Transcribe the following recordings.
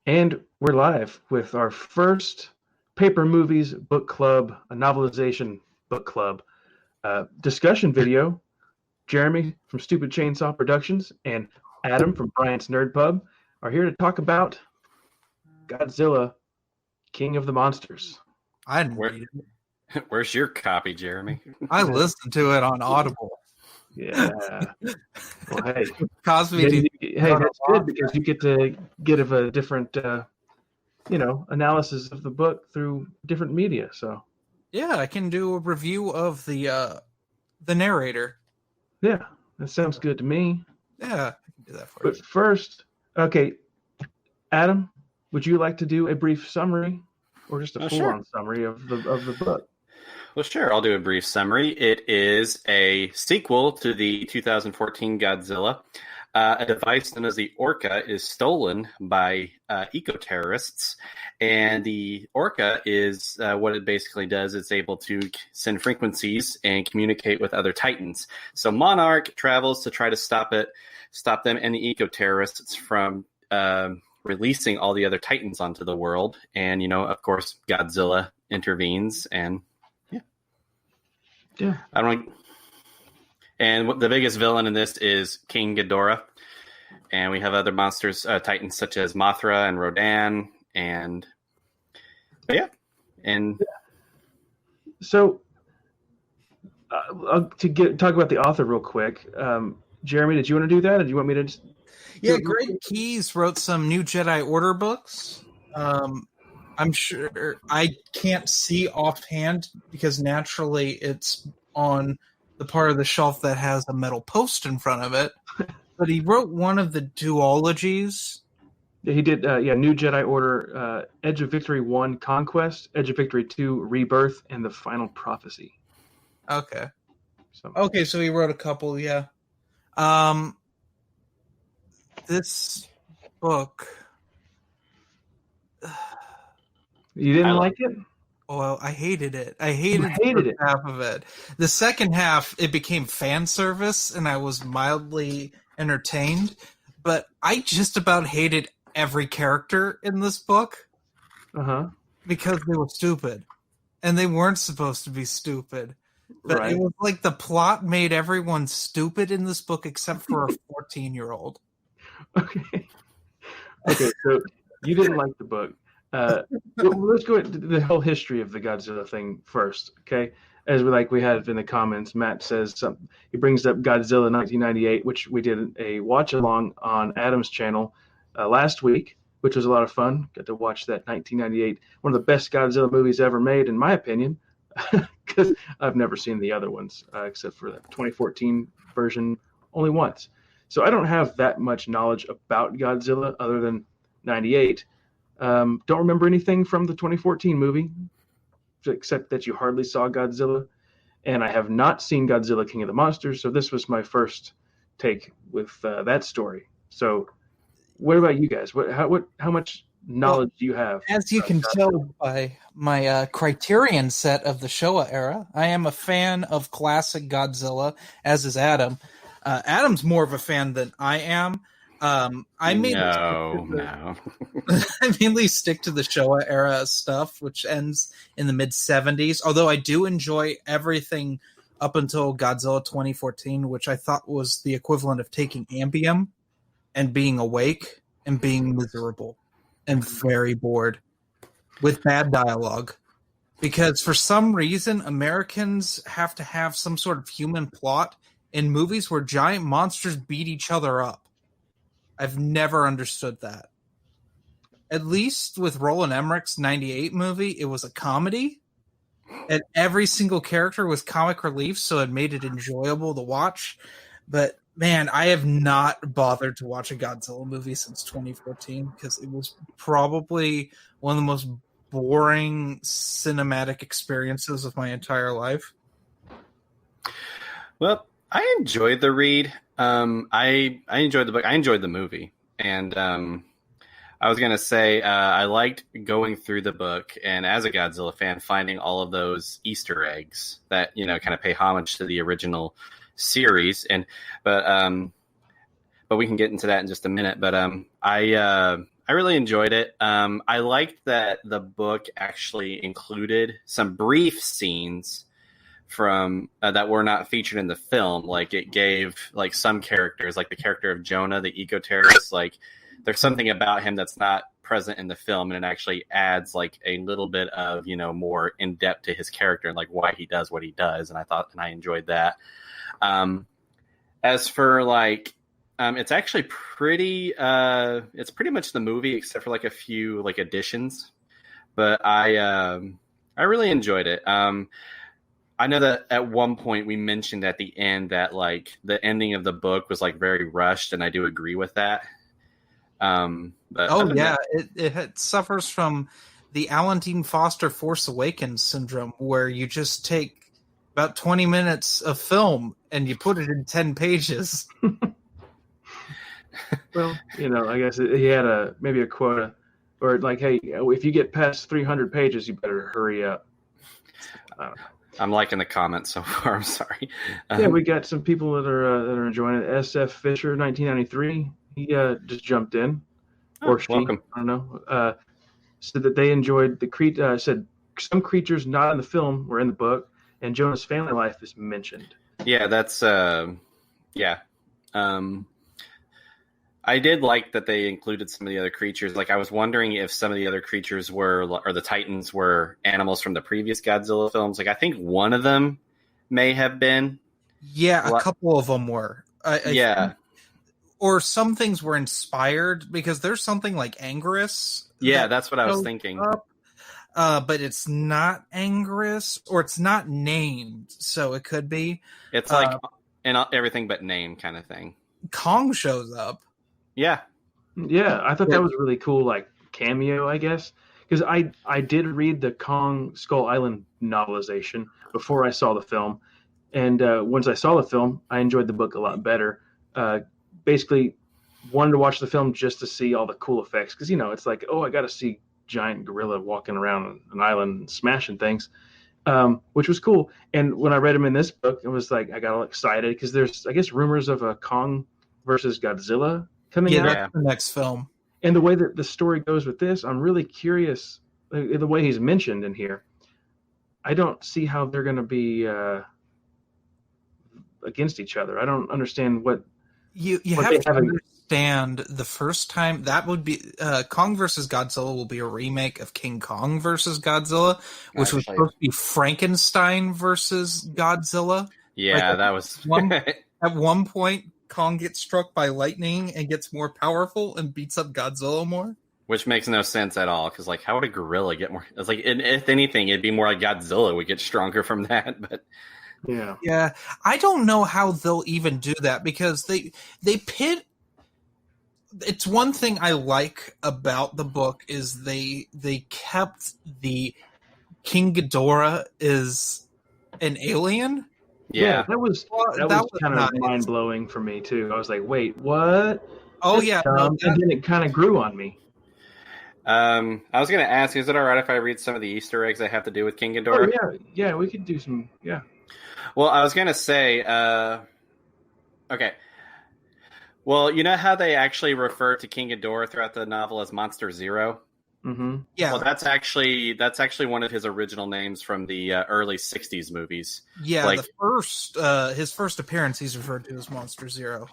And we're live with our first Paper Movies Book Club, a novelization book club discussion video. Jeremy from Stupid Chainsaw Productions and Adam from Bryant's Nerd Pub are here to talk about Godzilla King of the Monsters. I didn't read it. Where's your copy, Jeremy? I listened to it on Audible. Yeah. Well, hey. Hey, that's good because you get to get a different, analysis of the book through different media. So. Yeah, I can do a review of the narrator. Yeah, that sounds good to me. Yeah, I can do that for you. But first, okay, Adam, would you like to do a brief summary or just a full-on summary of the book? Well, sure. I'll do a brief summary. It is a sequel to the 2014 Godzilla. A device known as the Orca is stolen by eco-terrorists, and the Orca is what it basically does. It's able to send frequencies and communicate with other Titans. So Monarch travels to try to stop them and the eco-terrorists from releasing all the other Titans onto the world. And, of course, Godzilla intervenes, and yeah. And the biggest villain in this is King Ghidorah. And we have other monsters, Titans such as Mothra and Rodan. So, talk about the author real quick. Jeremy, did you want to do that? Or do you want me to just... Yeah, Greg Keyes wrote some New Jedi Order books. I'm sure I can't see offhand because naturally it's on the part of the shelf that has a metal post in front of it. But he wrote one of the duologies. Yeah, he did. New Jedi Order, Edge of Victory 1, Conquest, Edge of Victory 2, Rebirth, and The Final Prophecy. Okay. So he wrote a couple, yeah. This book... You didn't like it? Well, I hated it. I hated the first half of it. The second half, it became fan service, and I was mildly entertained. But I just about hated every character in this book because they were stupid. And they weren't supposed to be stupid. But It was like the plot made everyone stupid in this book except for a 14-year-old. Okay, so you didn't like the book. Let's go into the whole history of the Godzilla thing first, okay? As we had in the comments, Matt says something. He brings up Godzilla 1998, which we did a watch along on Adam's channel last week, which was a lot of fun. Got to watch that 1998, one of the best Godzilla movies ever made, in my opinion, because I've never seen the other ones except for the 2014 version only once. So I don't have that much knowledge about Godzilla other than 98. Don't remember anything from the 2014 movie, except that you hardly saw Godzilla. And I have not seen Godzilla King of the Monsters, so this was my first take with that story. So what about you guys? How much knowledge do you have? As you can tell by my Criterion set of the Showa era, I am a fan of classic Godzilla, as is Adam. Adam's more of a fan than I am. I mainly stick to the Showa era stuff, which ends in the mid 70s. Although I do enjoy everything up until Godzilla 2014, which I thought was the equivalent of taking Ambien and being awake and being miserable and very bored with bad dialogue. Because for some reason, Americans have to have some sort of human plot in movies where giant monsters beat each other up. I've never understood that. At least with Roland Emmerich's 98 movie, it was a comedy. And every single character was comic relief, so it made it enjoyable to watch. But, man, I have not bothered to watch a Godzilla movie since 2014 because it was probably one of the most boring cinematic experiences of my entire life. Well, I enjoyed the read. I enjoyed the book. I enjoyed the movie. And I was going to say I liked going through the book and as a Godzilla fan, finding all of those Easter eggs that, kind of pay homage to the original series. But we can get into that in just a minute. But I I really enjoyed it. I liked that the book actually included some brief scenes from that were not featured in the film. Like it gave like some characters, like the character of Jonah, the eco-terrorist, like there's something about him that's not present in the film, and it actually adds like a little bit of, you know, more in depth to his character and like why he does what he does. And I enjoyed that. As for like, it's actually pretty. It's pretty much the movie except for like a few like additions, but I really enjoyed it. I know that at one point we mentioned at the end that like the ending of the book was like very rushed, and I do agree with that. But it suffers from the Alan Dean Foster Force Awakens syndrome, where you just take about 20 minutes of film and you put it in 10 pages. Well, you know, I guess he had maybe a quota, or like, hey, if you get past 300 pages, you better hurry up. I don't know. I'm liking the comments so far. I'm sorry. Yeah, we got some people that are enjoying it. SF Fisher, 1993. He just jumped in, or she. Welcome. I don't know. Said that they enjoyed the said some creatures not in the film were in the book, and Jonah's family life is mentioned. Yeah, that's yeah. I did like that they included some of the other creatures. Like I was wondering if some of the other creatures were, or the Titans were animals from the previous Godzilla films. Like I think one of them may have been. Yeah, a couple of them were. Yeah. Or some things were inspired, because there's something like Anguirus. Yeah, that's what I was thinking. But it's not Anguirus, or it's not named, so it could be. It's like everything but name kind of thing. Kong shows up. Yeah. Yeah, I thought that was really cool, like cameo, I guess, because I did read the Kong Skull Island novelization before I saw the film, and once I saw the film, I enjoyed the book a lot better. Basically, wanted to watch the film just to see all the cool effects, because you know it's like, oh, I got to see giant gorilla walking around an island and smashing things, which was cool. And when I read him in this book, it was like I got all excited because there's, I guess, rumors of a Kong versus Godzilla coming out. That's the next film. And the way that the story goes with this, I'm really curious. The way he's mentioned in here, I don't see how they're going to be against each other. I don't understand what you have to understand. The first time that would be Kong versus Godzilla will be a remake of King Kong versus Godzilla, which was supposed to be Frankenstein versus Godzilla. Yeah, that was at one point. Kong gets struck by lightning and gets more powerful and beats up Godzilla more. Which makes no sense at all, because like, how would a gorilla get more? It's like, if anything, it'd be more like Godzilla would get stronger from that. But yeah, I don't know how they'll even do that, because they pit. It's one thing I like about the book is they kept the King Ghidorah is an alien. Yeah, that was kind of mind blowing for me too. I was like, "Wait, what?" Oh yeah, and then it kind of grew on me. I was going to ask, is it all right if I read some of the Easter eggs that have to do with King Ghidorah? Oh, yeah, we could do some. Yeah. Well, I was going to say, okay. Well, you know how they actually refer to King Ghidorah throughout the novel as Monster Zero? Mm-hmm. Yeah. Well, that's actually one of his original names from the early '60s movies. Yeah, like, his first appearance, he's referred to as Monster Zero.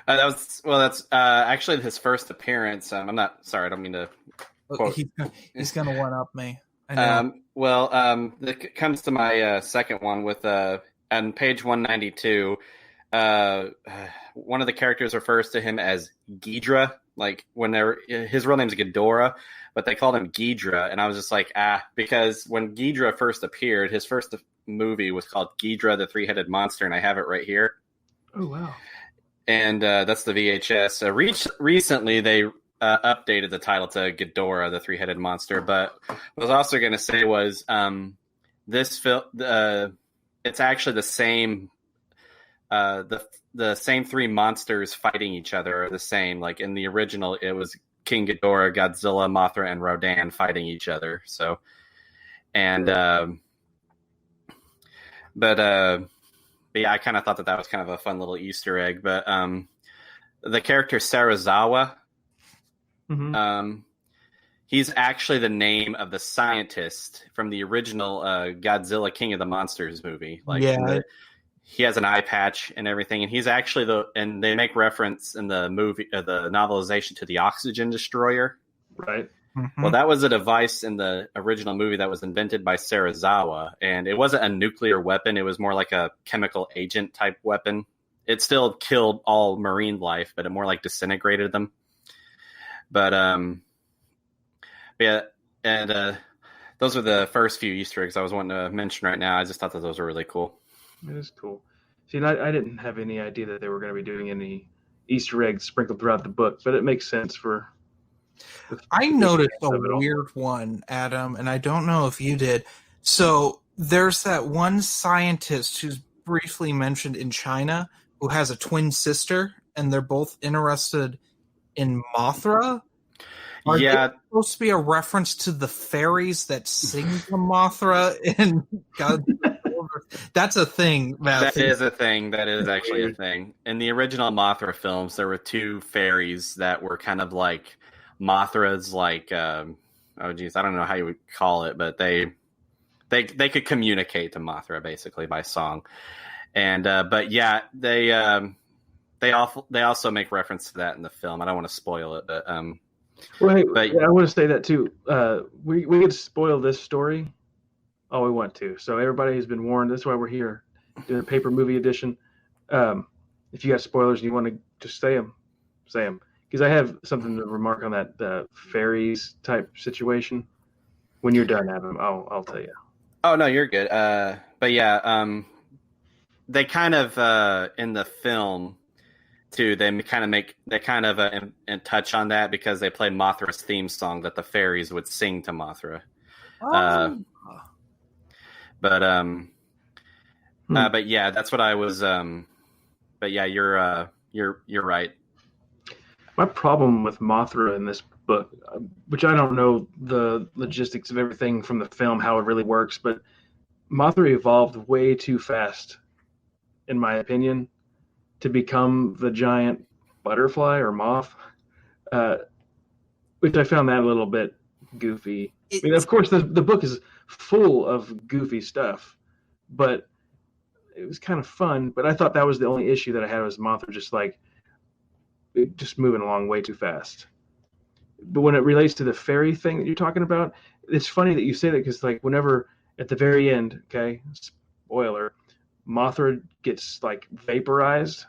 That's actually his first appearance. I'm not sorry. I don't mean to quote. He's going to one up me. I know. It comes to my second one with on page 192. One of the characters refers to him as Ghidra, like when his real name is Ghidorah, but they called him Ghidra, and I was just like, because when Ghidra first appeared, his first movie was called Ghidra, the Three-Headed Monster, and I have it right here. Oh wow! And that's the VHS. Recently, they updated the title to Ghidorah, the Three-Headed Monster. But what I was also going to say was this film. It's actually the same. The same three monsters fighting each other are the same. Like in the original, it was King Ghidorah, Godzilla, Mothra, and Rodan fighting each other. So, and but yeah, I kind of thought that was kind of a fun little Easter egg. But the character Sarazawa, Um, he's actually the name of the scientist from the original Godzilla King of the Monsters movie. He has an eye patch and everything, and he's actually and they make reference in the movie, the novelization, to the oxygen destroyer. Right. Mm-hmm. Well, that was a device in the original movie that was invented by Serizawa, and it wasn't a nuclear weapon. It was more like a chemical agent type weapon. It still killed all marine life, but it more like disintegrated them. But yeah, and those are the first few Easter eggs I was wanting to mention right now. I just thought that those were really cool. It is cool. See, I didn't have any idea that they were going to be doing any Easter eggs sprinkled throughout the book, but it makes sense for. I noticed a weird one, Adam, and I don't know if you did. So there's that one scientist who's briefly mentioned in China who has a twin sister, and they're both interested in Mothra. Are they supposed to be a reference to the fairies that sing to Mothra in Godzilla? That's a thing. That is a thing. That is actually a thing. In the original Mothra films, there were two fairies that were kind of like Mothra's, like, I don't know how you would call it, but they could communicate to Mothra basically by song. And but yeah, they also make reference to that in the film. I don't want to spoil it, but well, hey, but yeah, I want to say that too. We could spoil this story all we want to. So everybody has been warned. That's why we're here doing a paper movie edition. If you got spoilers and you want to just say them. Because I have something to remark on that fairies type situation. When you're done, Adam, I'll tell you. Oh no, you're good. But yeah, they kind of in the film too. They kind of touch on that because they play Mothra's theme song that the fairies would sing to Mothra. But yeah, that's what I was. But yeah, you're right. My problem with Mothra in this book, which I don't know the logistics of everything from the film, how it really works, but Mothra evolved way too fast, in my opinion, to become the giant butterfly or moth, which I found that a little bit goofy. I mean, of course, the book is full of goofy stuff, but it was kind of fun. But I thought that was the only issue that I had was Mothra just moving along way too fast. But when it relates to the fairy thing that you're talking about, it's funny that you say that because like whenever at the very end, okay, spoiler, Mothra gets like vaporized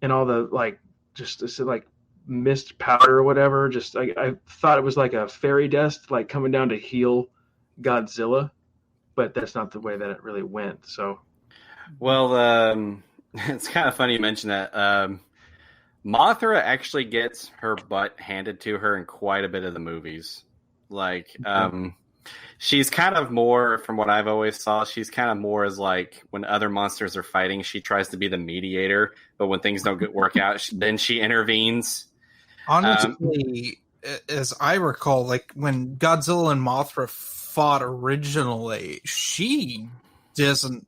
and all the like just like mist powder or whatever. Just I thought it was like a fairy dust like coming down to heal Godzilla, but that's not the way that it really went. So, well, it's kind of funny you mention that. Mothra actually gets her butt handed to her in quite a bit of the movies. Like, she's kind of more, from what I've always saw, she's kind of more as like when other monsters are fighting, she tries to be the mediator, but when things don't work out, then she intervenes. Honestly, as I recall, like when Godzilla and Mothra fought originally, she doesn't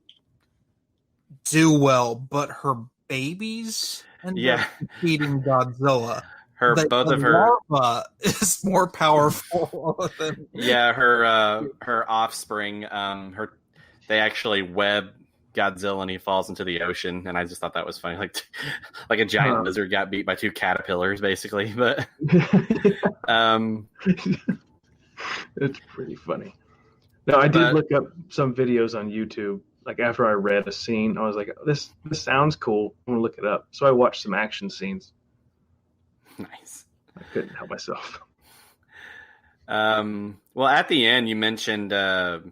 do well, but her babies end up defeating Godzilla. Both of her larva is more powerful than her offspring. They actually web Godzilla and he falls into the ocean, and I just thought that was funny, like a giant lizard got beat by two caterpillars, basically. But it's pretty funny. No, I did look up some videos on YouTube. Like after I read a scene, I was like, "This sounds cool. I'm gonna look it up." So I watched some action scenes. Nice. I couldn't help myself. Well, at the end, you mentioned the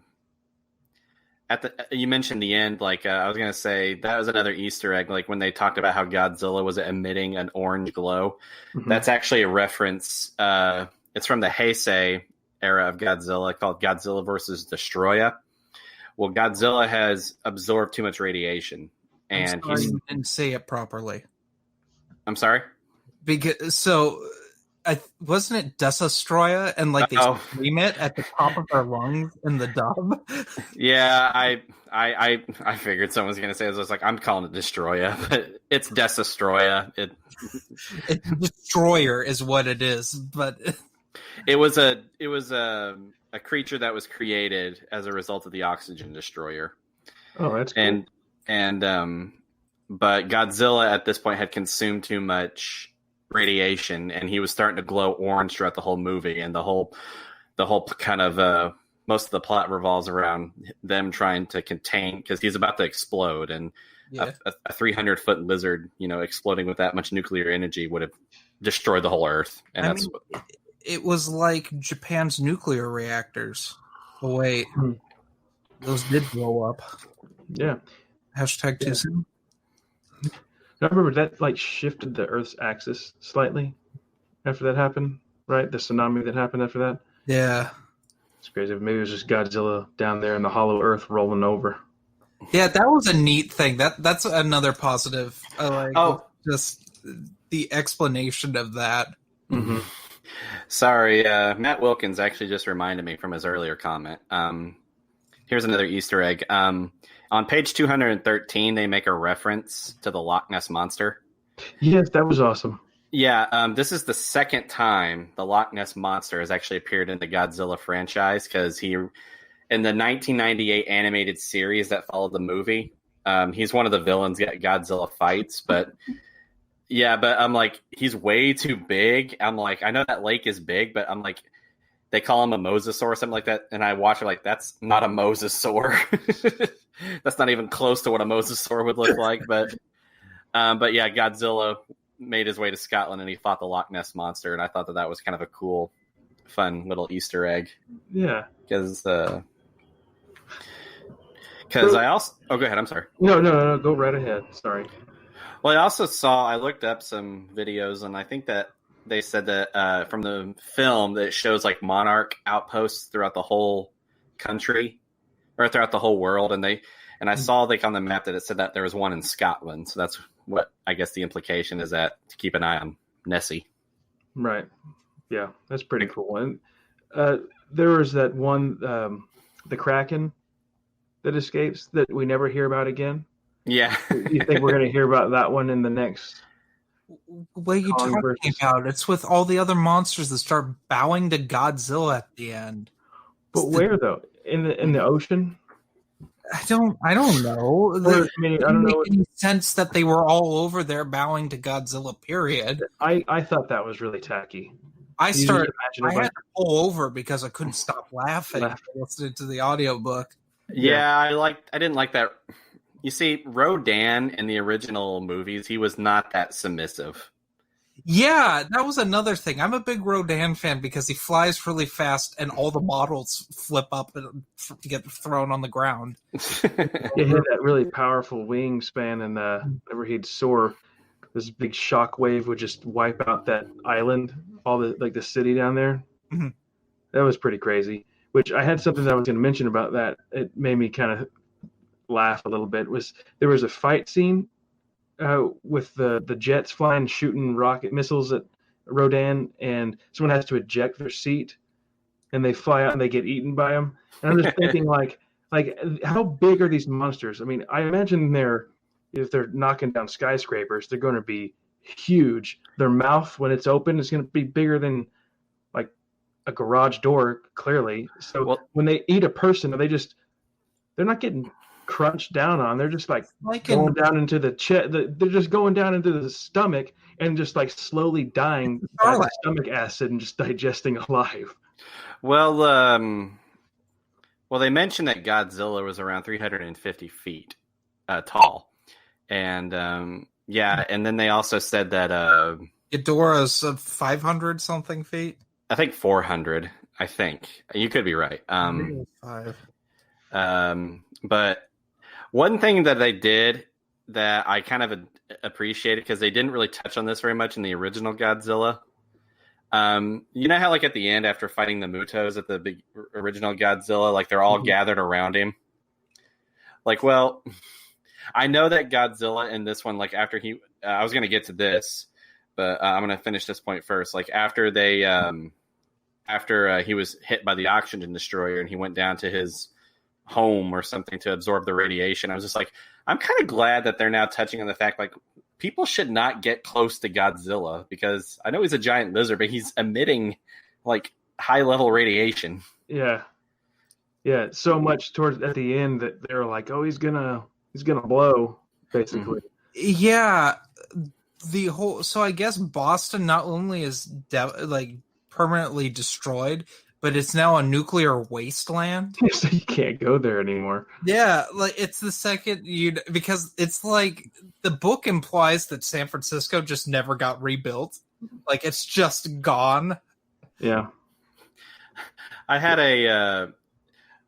end. Like I was gonna say, that was another Easter egg. Like when they talked about how Godzilla was emitting an orange glow. Mm-hmm. That's actually a reference. It's from the Heisei era of Godzilla, called Godzilla versus Destroya. Well, Godzilla has absorbed too much radiation, and you didn't say it properly. I'm sorry. Because so wasn't it Desastroya, and like they scream it at the top of their lungs in the dub. Yeah, I figured someone was gonna say this. I was like, I'm calling it Destroya, but it's Desastroya. It's Destroyer is what it is, but it was a creature that was created as a result of the oxygen destroyer. Oh, that's cool. But Godzilla at this point had consumed too much radiation, and he was starting to glow orange throughout the whole movie, and the whole kind of most of the plot revolves around them trying to contain, because he's about to explode, and a 300-foot lizard, exploding with that much nuclear energy would have destroyed the whole Earth. And it was like Japan's nuclear reactors. Oh wait, those did blow up. Yeah. Hashtag too soon. I remember that shifted the Earth's axis slightly after that happened, right? The tsunami that happened after that. Yeah. It's crazy. Maybe it was just Godzilla down there in the hollow Earth rolling over. Yeah, that was a neat thing. That's another positive. Just the explanation of that. Mm-hmm. Sorry, Matt Wilkins actually just reminded me from his earlier comment. Here's another Easter egg. On page 213, they make a reference to the Loch Ness Monster. Yes, that was awesome. Yeah, this is the second time the Loch Ness Monster has actually appeared in the Godzilla franchise, because in the 1998 animated series that followed the movie, he's one of the villains that Godzilla fights. But yeah, but I'm like, he's way too big. I'm like, I know that lake is big, but I'm like, they call him a mosasaur or something like that, and I watch it like, that's not a mosasaur. That's not even close to what a mosasaur would look like. But yeah, Godzilla made his way to Scotland, and he fought the Loch Ness Monster, and I thought that was kind of a cool, fun little Easter egg. Yeah. Because I also... Oh, go ahead. I'm sorry. No. Go right ahead. Sorry. Well, I looked up some videos, and I think that they said that from the film that it shows like monarch outposts throughout the whole country or throughout the whole world. And I saw like on the map that it said that there was one in Scotland. So that's what I guess the implication is, that to keep an eye on Nessie. Right. Yeah, that's pretty cool. And there was that one, the Kraken that escapes that we never hear about again. Yeah. You think we're going to hear about that one in the next? What are you talking about? It's with all the other monsters that start bowing to Godzilla at the end. But where though? In the ocean? I don't know. I don't know. Any sense that they were all over there bowing to Godzilla. Period. I thought that was really tacky. I had to pull over because I couldn't stop laughing listening to the audiobook. Yeah, I didn't like that. You see, Rodan in the original movies, he was not that submissive. Yeah, that was another thing. I'm a big Rodan fan because he flies really fast and all the models flip up and get thrown on the ground. He had that really powerful wingspan, and whenever he'd soar, this big shock wave would just wipe out that island, all the city down there. Mm-hmm. That was pretty crazy. Which I had something that I was going to mention about that. It made me kind of laugh a little bit. There was a fight scene with the jets flying, shooting rocket missiles at Rodan, and someone has to eject their seat, and they fly out and they get eaten by them. And I'm just thinking, like how big are these monsters? I mean, I imagine if they're knocking down skyscrapers, they're going to be huge. Their mouth, when it's open, is going to be bigger than like a garage door, clearly. So when they eat a person, they're not getting crunched down on. They're just going down into the chest. They're just going down into the stomach and just like slowly dying by the stomach acid and just digesting alive. Well, they mentioned that Godzilla was around 350 feet tall, and and then they also said that Ghidorah's 500 something feet. I think 400. I think you could be right. But one thing that they did that I kind of appreciated, because they didn't really touch on this very much in the original Godzilla. You know how like at the end, after fighting the Mutos at the big original Godzilla, like they're all gathered around him. Like, well, I know that Godzilla in this one, like after I was going to get to this, but I'm going to finish this point first. Like after they, after he was hit by the oxygen destroyer and he went down to his home or something to absorb the radiation, I was just like, I'm kind of glad that they're now touching on the fact like people should not get close to Godzilla, because I know he's a giant lizard, but he's emitting like high level radiation. Yeah. So much towards at the end that they're like, oh, he's gonna blow, basically. Yeah. So I guess Boston not only is like permanently destroyed, but it's now a nuclear wasteland. So you can't go there anymore. Yeah, like it's the second because it's like the book implies that San Francisco just never got rebuilt. Like it's just gone. Yeah. I had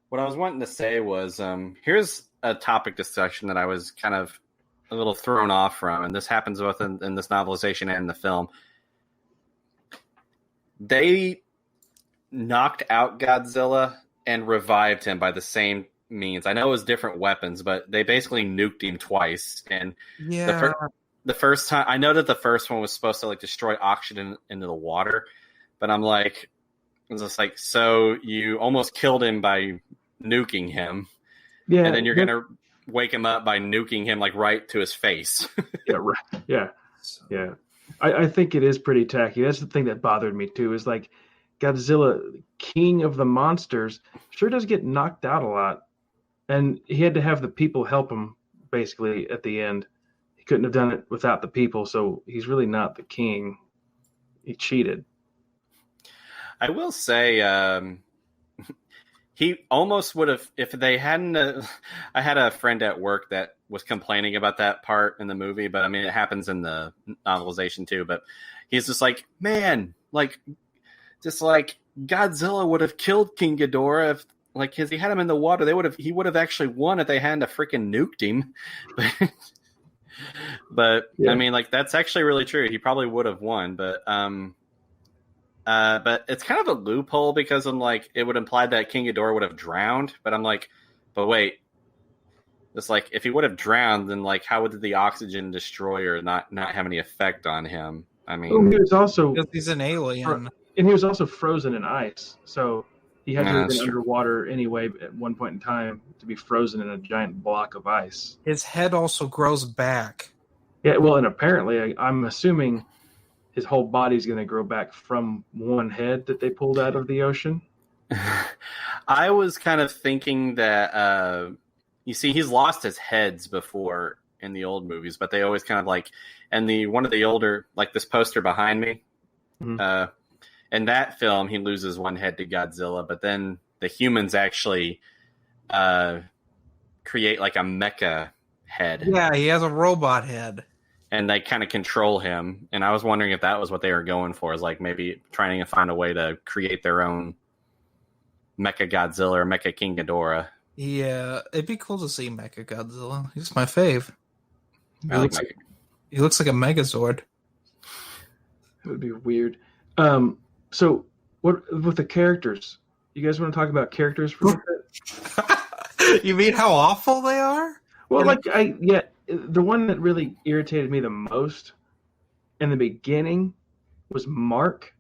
what I was wanting to say was, here's a topic discussion that I was kind of a little thrown off from, and this happens both in this novelization and the film. They knocked out Godzilla and revived him by the same means. I know it was different weapons, but they basically nuked him twice. And the first time, I know that the first one was supposed to like destroy oxygen into the water, but I'm like, it's just like, so you almost killed him by nuking him, and then you're gonna wake him up by nuking him like right to his face. Yeah, right. Yeah. I think it is pretty tacky. That's the thing that bothered me too. Is like Godzilla, king of the monsters, sure does get knocked out a lot, and he had to have the people help him. Basically, at the end, he couldn't have done it without the people. So he's really not the king. He cheated. I will say, he almost would have, if they hadn't. I had a friend at work that was complaining about that part in the movie, but I mean, it happens in the novelization too. But he's just like, man, like, just like Godzilla would have killed King Ghidorah if, like, because he had him in the water. He would have actually won if they hadn't have freaking nuked him. But yeah. I mean, like, that's actually really true. He probably would have won, but it's kind of a loophole because I'm like, it would imply that King Ghidorah would have drowned, but I'm like, but wait, it's like if he would have drowned, then like how would the oxygen destroyer not have any effect on him? I mean, he was also because he's an alien, and he was also frozen in ice, so he had to have been underwater anyway at one point in time to be frozen in a giant block of ice. His head also grows back. Yeah, well, and apparently, I'm assuming his whole body's going to grow back from one head that they pulled out of the ocean. I was kind of thinking that, you see, he's lost his heads before in the old movies, but they always kind of like, and one of the older, like this poster behind me, in that film, he loses one head to Godzilla, but then the humans actually create like a mecha head. Yeah, he has a robot head. And they kind of control him. And I was wondering if that was what they were going for, is like maybe trying to find a way to create their own Mecha Godzilla or Mecha King Ghidorah. Yeah, it'd be cool to see Mecha Godzilla. He's my fave. He looks like a Megazord. It would be weird. So what with the characters? You guys want to talk about characters for a bit? You mean how awful they are? Well, the one that really irritated me the most in the beginning was Mark.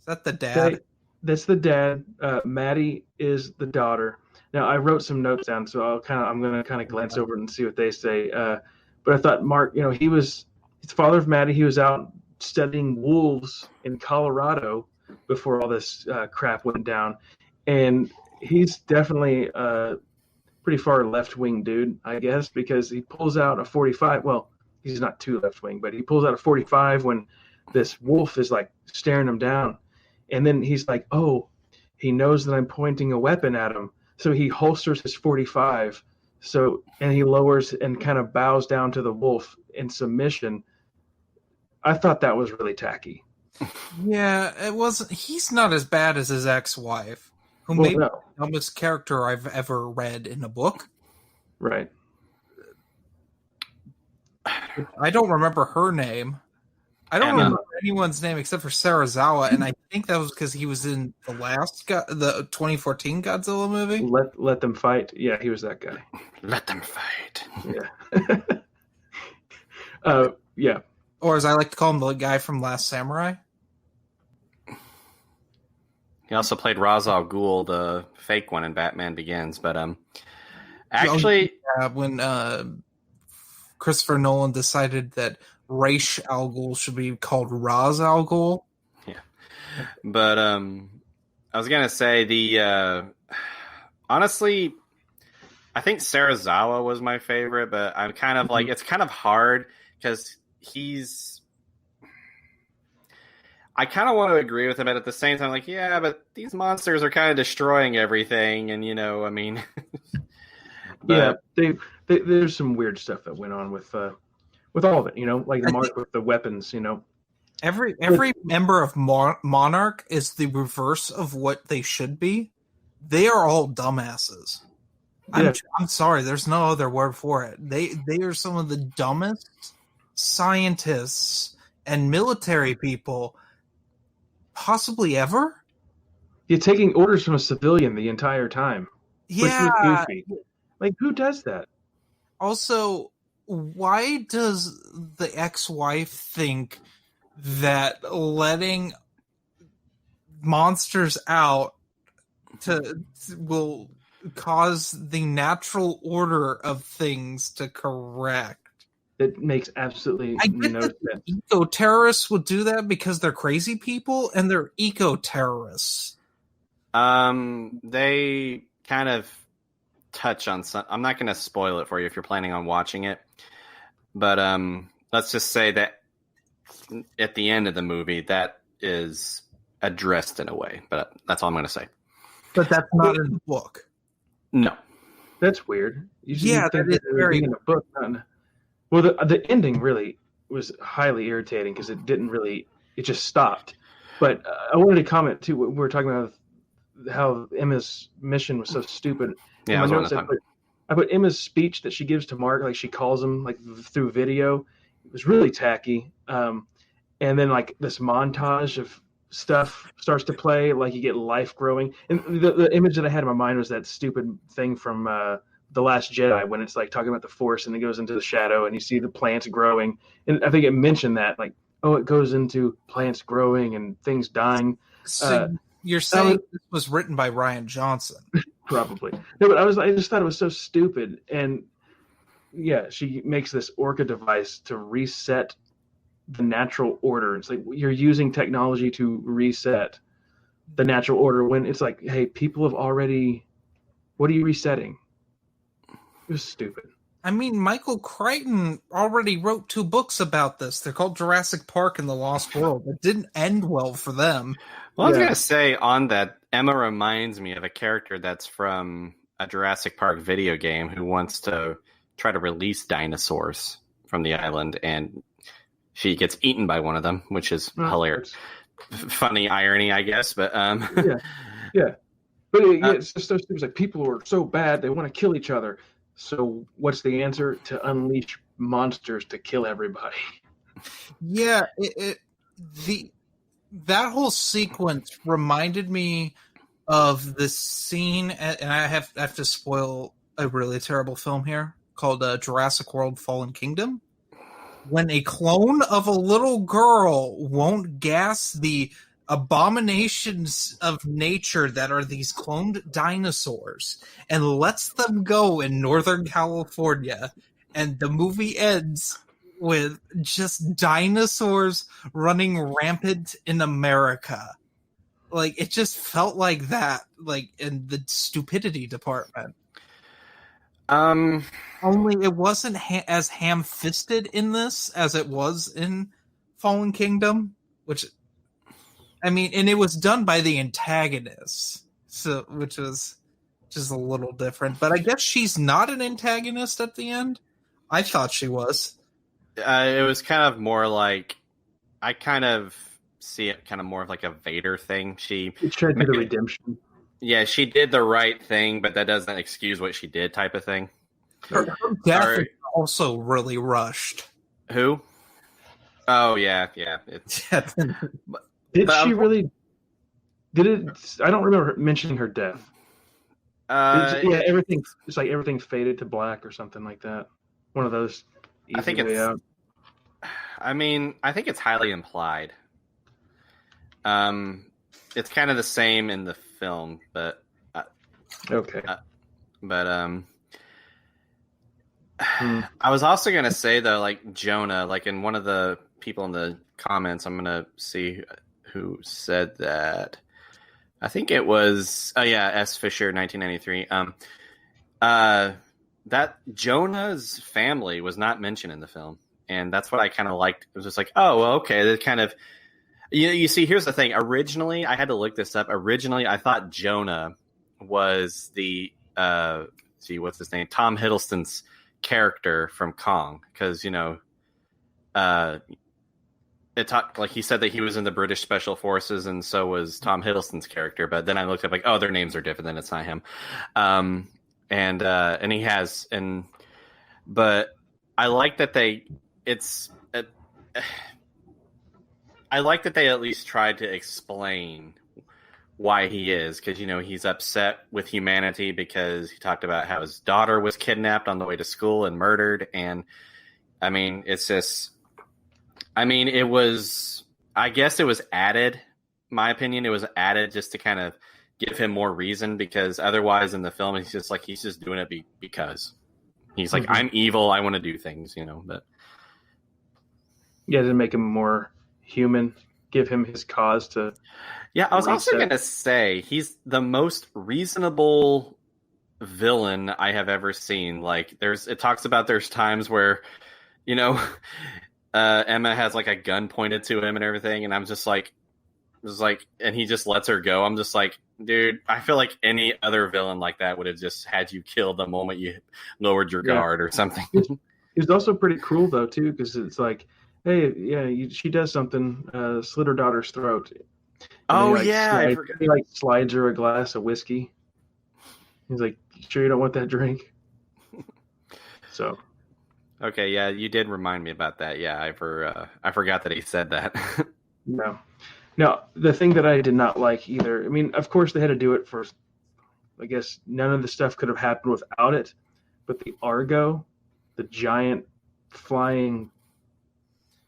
Is that the dad? That's the dad. Maddie is the daughter. Now, I wrote some notes down, so I'm going to kind of glance over and see what they say. But I thought Mark, he's the father of Maddie. He was out studying wolves in Colorado before all this crap went down, and he's definitely pretty far left-wing dude, I guess, because he pulls out a 45. Well, he's not too left-wing, but he pulls out a 45 when this wolf is like staring him down. And then he's like, oh, he knows that I'm pointing a weapon at him. So he holsters his 45. And he lowers and kind of bows down to the wolf in submission. I thought that was really tacky. Yeah, it was. He's not as bad as his ex-wife, who may be the dumbest character I've ever read in a book. Right. I don't remember her name. I don't remember anyone's name except for Sarazawa, and I think that was because he was in the 2014 Godzilla movie. Let them fight. Yeah, he was that guy. Let them fight. Yeah. Yeah. or as I like to call him, the guy from Last Samurai. He also played Ra's al Ghul, the fake one in Batman Begins. But actually, when Christopher Nolan decided that Ra's al Ghul should be called Ra's al Ghul. Yeah, but I was gonna say honestly, I think Serizawa was my favorite, but I'm kind of like, it's kind of hard because I kind of want to agree with him, but at the same time, like, yeah, but these monsters are kind of destroying everything, and I mean, but, yeah, there's some weird stuff that went on with all of it, like the Mark with the weapons, Every member of Monarch is the reverse of what they should be. They are all dumbasses. Yeah. I'm sorry, there's no other word for it. They are some of the dumbest scientists and military people possibly ever. You're taking orders from a civilian the entire time. Yeah. Like, who does that? Also, why does the ex-wife think that letting monsters out will cause the natural order of things to correct? It makes absolutely no sense. Eco-terrorists would do that because they're crazy people and they're eco-terrorists. They kind of touch on some. I'm not going to spoil it for you if you're planning on watching it, but let's just say that at the end of the movie, that is addressed in a way. But that's all I'm going to say. But that's not in the book. No, that's weird. Yeah, that is very in the book. Well, the ending really was highly irritating because it didn't really. It just stopped. But I wanted to comment too. We were talking about how Emma's mission was so stupid. Yeah, I put Emma's speech that she gives to Mark, like she calls him like through video. It was really tacky. And then like this montage of stuff starts to play, like you get life growing. And the image that I had in my mind was that stupid thing from The Last Jedi when it's like talking about the Force and it goes into the shadow and you see the plants growing. And I think it mentioned that, like, it goes into plants growing and things dying. So you're saying this was written by Rian Johnson? Probably. No, but I just thought it was so stupid. And yeah, she makes this Orca device to reset the natural order. It's like you're using technology to reset the natural order when it's like, hey, people have already. What are you resetting? It was stupid. I mean, Michael Crichton already wrote 2 books about this. They're called Jurassic Park and the Lost World. It didn't end well for them. Well, I was going to say on that, Emma reminds me of a character that's from a Jurassic Park video game who wants to try to release dinosaurs from the island, and she gets eaten by one of them, which is hilarious. Funny irony, I guess, but yeah. But it's just those things like people are so bad they want to kill each other. So what's the answer? To unleash monsters to kill everybody. Yeah, that whole sequence reminded me of the scene, and I have to spoil a really terrible film here called Jurassic World: Fallen Kingdom. When a clone of a little girl won't gas the abominations of nature that are these cloned dinosaurs and lets them go in Northern California, and the movie ends with just dinosaurs running rampant in America. Like, it just felt like that, like in the stupidity department. Only it wasn't as ham-fisted in this as it was in Fallen Kingdom, which, I mean, and it was done by the antagonist, so which was just a little different. But I guess she's not an antagonist at the end. I thought she was. It was kind of more like, I kind of see it kind of more of like a Vader thing. She tried to do the redemption. Yeah, she did the right thing, but that doesn't excuse what she did, type of thing. Her death is also really rushed. Who? Oh yeah. Did she really? Did it? I don't remember mentioning her death. Everything. It's like everything faded to black or something like that. One of those. I think it's. Out. I mean, I think it's highly implied. It's kind of the same in the film, but Okay. I was also gonna say though, like Jonah, like in one of the people in the comments, I'm gonna see who said that. I think it was S. Fisher, 1993. That Jonah's family was not mentioned in the film, and that's what I kind of liked. It was just like, oh, well, okay, that kind of. You see, here's the thing. Originally, I had to look this up. Originally, I thought Jonah was the what's his name? Tom Hiddleston's character from Kong, because it talked like he said that he was in the British Special Forces, and so was Tom Hiddleston's character. But then I looked up like, oh, their names are different. Then it's not him. And he has but I like that I like that they at least tried to explain why he is, because he's upset with humanity because he talked about how his daughter was kidnapped on the way to school and murdered, and I mean it's just, it was, I guess it was added. My opinion, it was added just to kind of give him more reason, because otherwise in the film he's just doing it because he's like, I'm evil, I want to do things, but yeah, to make him more human, give him his cause to. Yeah, I was also going to say he's the most reasonable villain I have ever seen. Like it talks about there's times where, Emma has like a gun pointed to him and everything, and I'm just like, and he just lets her go. I'm just like, dude, I feel like any other villain like that would have just had you killed the moment you lowered your guard or something. He's also pretty cruel though too, because it's like, hey, yeah, she does something, slit her daughter's throat. And he slides her a glass of whiskey. He's like, sure you don't want that drink? So. Okay, yeah, you did remind me about that. Yeah, I forgot that he said that. No. Now, the thing that I did not like either, I mean, of course they had to do it for, I guess none of the stuff could have happened without it, but the Argo, the giant flying,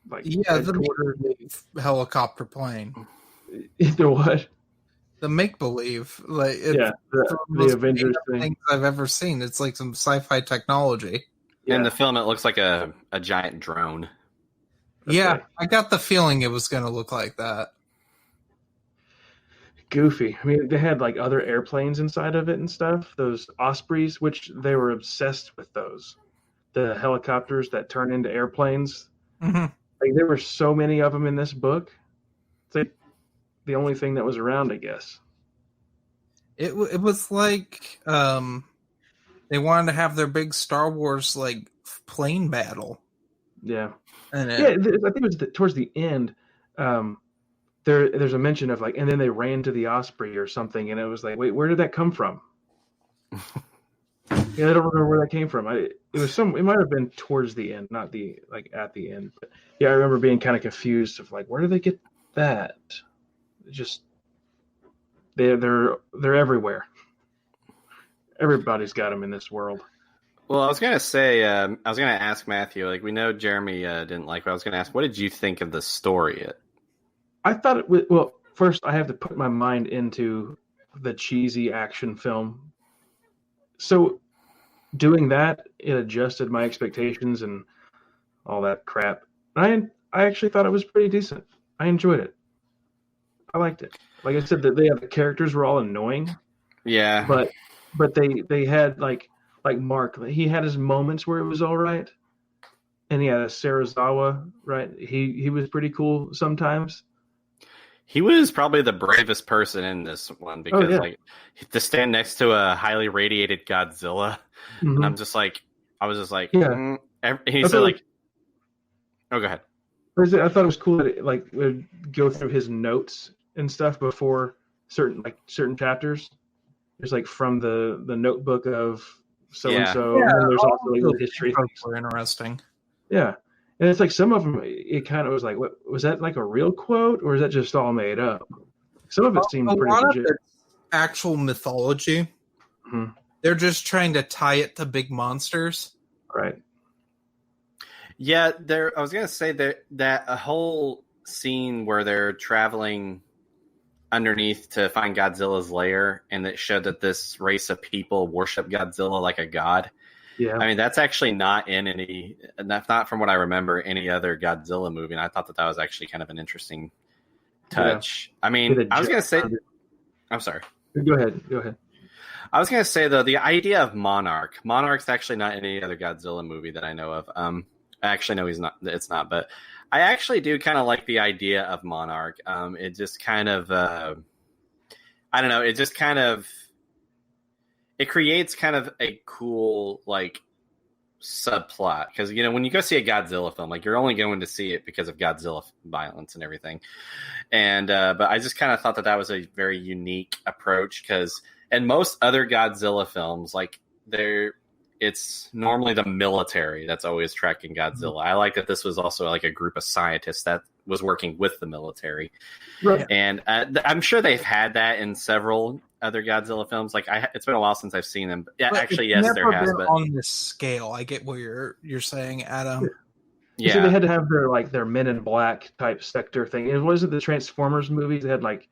the helicopter plane. The what? The make-believe. The Avengers thing I've ever seen. It's like some sci-fi technology. Yeah. In the film, it looks like a giant drone. Yeah, I got the feeling it was going to look like that. Goofy. I mean, they had like other airplanes inside of it and stuff. Those Ospreys, which they were obsessed with those. The helicopters that turn into airplanes. Mm-hmm. Like there were so many of them in this book. It's like the only thing that was around, I guess. It was like they wanted to have their big Star Wars like plane battle. Yeah. And I think it was towards the end. There's a mention of like, and then they ran to the Osprey or something, and it was like, wait, where did that come from? Yeah, I don't remember where that came from. It might have been towards the end, not at the end. But yeah, I remember being kind of confused of like, where did they get that? Just they're everywhere. Everybody's got them in this world. Well, I was gonna say, I was gonna ask Matthew. Like, we know Jeremy didn't like, but I was gonna ask, what did you think of the story? I thought it was, well, first I have to put my mind into the cheesy action film. So doing that, it adjusted my expectations and all that crap. I actually thought it was pretty decent. I enjoyed it. I liked it. Like I said, the characters were all annoying. Yeah. But they had like Mark, he had his moments where it was all right. And yeah, Sarazawa, right? He was pretty cool sometimes. He was probably the bravest person in this one because like to stand next to a highly radiated Godzilla, and I was just like, And he said like, oh, go ahead. I thought it was cool that it like would go through his notes and stuff before certain chapters. There's like from the notebook of so and so, and then there's also like the history. Were interesting. Yeah. And it's like some of them, it kind of was like, what was that, like a real quote, or is that just all made up? Some of it seemed pretty legit. Of actual mythology. Mm-hmm. They're just trying to tie it to big monsters. Right. Yeah, there. I was gonna say that a whole scene where they're traveling underneath to find Godzilla's lair, and it showed that this race of people worship Godzilla like a god. Yeah, I mean, that's actually not in any. That's not from what I remember any other Godzilla movie. And I thought that was actually kind of an interesting touch. Yeah. I mean, I was gonna say. I'm sorry. Go ahead. I was gonna say though, the idea of Monarch's actually not in any other Godzilla movie that I know of. Actually, no, he's not. It's not. But I actually do kind of like the idea of Monarch. It just kind of, I don't know. It just kind of, it creates kind of a cool like subplot because when you go see a Godzilla film, like you're only going to see it because of Godzilla violence and everything. And but I just kind of thought that was a very unique approach because in most other Godzilla films, like it's normally the military that's always tracking Godzilla. I like that this was also like a group of scientists that was working with the military. Right. And I'm sure they've had that in several other Godzilla films. Like it's been a while since I've seen them. Yeah, but actually, yes, there has been on this scale. I get what you're saying, Adam. Yeah. So they had to have their Men in Black type sector thing. And was it the Transformers movies? They had like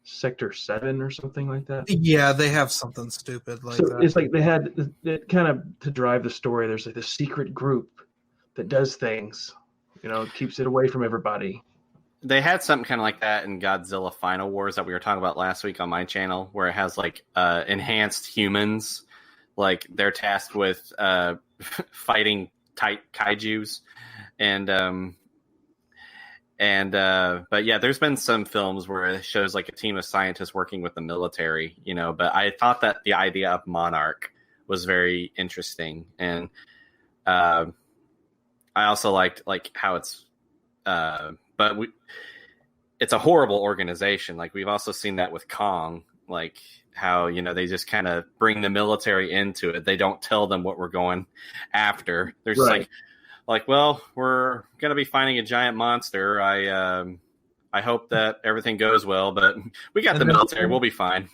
Sector 7 or something like that. Yeah, they have something stupid like that. It's like they had it kind of to drive the story. There's like this secret group that does things, keeps it away from everybody. They had something kind of like that in Godzilla Final Wars that we were talking about last week on my channel, where it has like enhanced humans, like they're tasked with fighting tight kaijus, but yeah, there's been some films where it shows like a team of scientists working with the military, but I thought that the idea of Monarch was very interesting. And I also liked like how it's, it's a horrible organization. Like we've also seen that with Kong, like how, they just kind of bring the military into it. They don't tell them what we're going after. They're just like, well, we're going to be finding a giant monster. I hope that everything goes well, but we got the military. We'll be fine,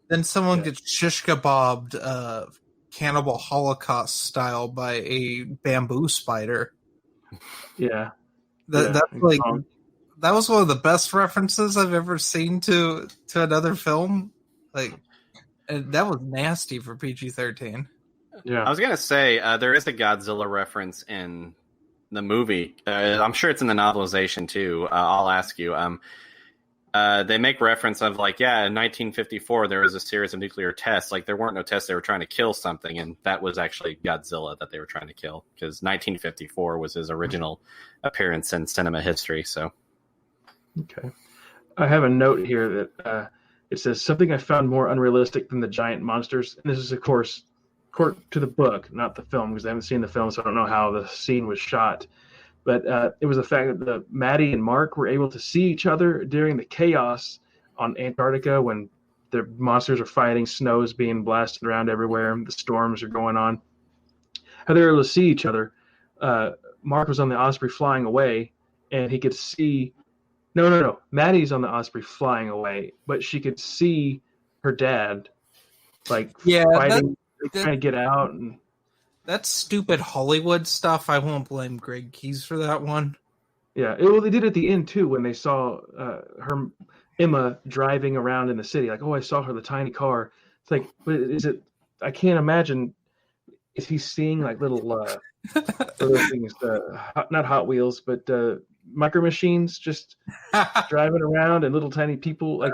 Then someone gets shish kebabbed cannibal Holocaust style by a bamboo spider. Yeah. That's like that was one of the best references I've ever seen to another film. Like, and that was nasty for PG-13. Yeah, I was gonna say there is a Godzilla reference in the movie. I'm sure it's in the novelization too. I'll ask you. They make reference of like, in 1954 there was a series of nuclear tests. Like there weren't no tests; they were trying to kill something, and that was actually Godzilla that they were trying to kill because 1954 was his original appearance in cinema history. So, okay, I have a note here that it says something I found more unrealistic than the giant monsters, and this is of course according to the book, not the film, because I haven't seen the film, so I don't know how the scene was shot. But it was the fact that Maddie and Mark were able to see each other during the chaos on Antarctica when the monsters are fighting, snow is being blasted around everywhere, the storms are going on. How they were able to see each other. Mark was on the Osprey flying away, and he could see. No. Maddie's on the Osprey flying away, but she could see her dad, fighting, trying to get out. And that's stupid Hollywood stuff. I won't blame Greg Keyes for that one. Yeah, well, they did at the end too when they saw Emma driving around in the city. Like, oh, I saw her the tiny car. It's like, but is it? I can't imagine. Is he seeing like little things? Not Hot Wheels, but micro machines just driving around and little tiny people. Like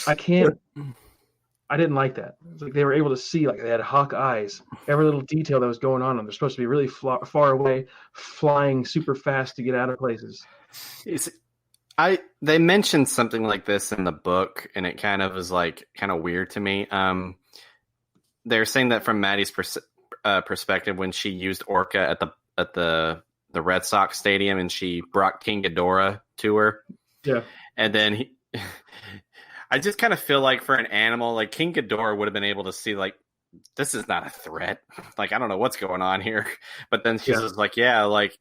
I can't. I didn't like that. It's like they were able to see, like they had hawk eyes, every little detail that was going on. And they're supposed to be really far away, flying super fast to get out of places. They mentioned something like this in the book, and it kind of was like kind of weird to me. They're saying that from Maddie's perspective, when she used Orca at the Red Sox stadium, and she brought King Ghidorah to her. Yeah, and then I just kind of feel like for an animal, like King Ghidorah would have been able to see, like, this is not a threat. Like, I don't know what's going on here. But then she's just like, this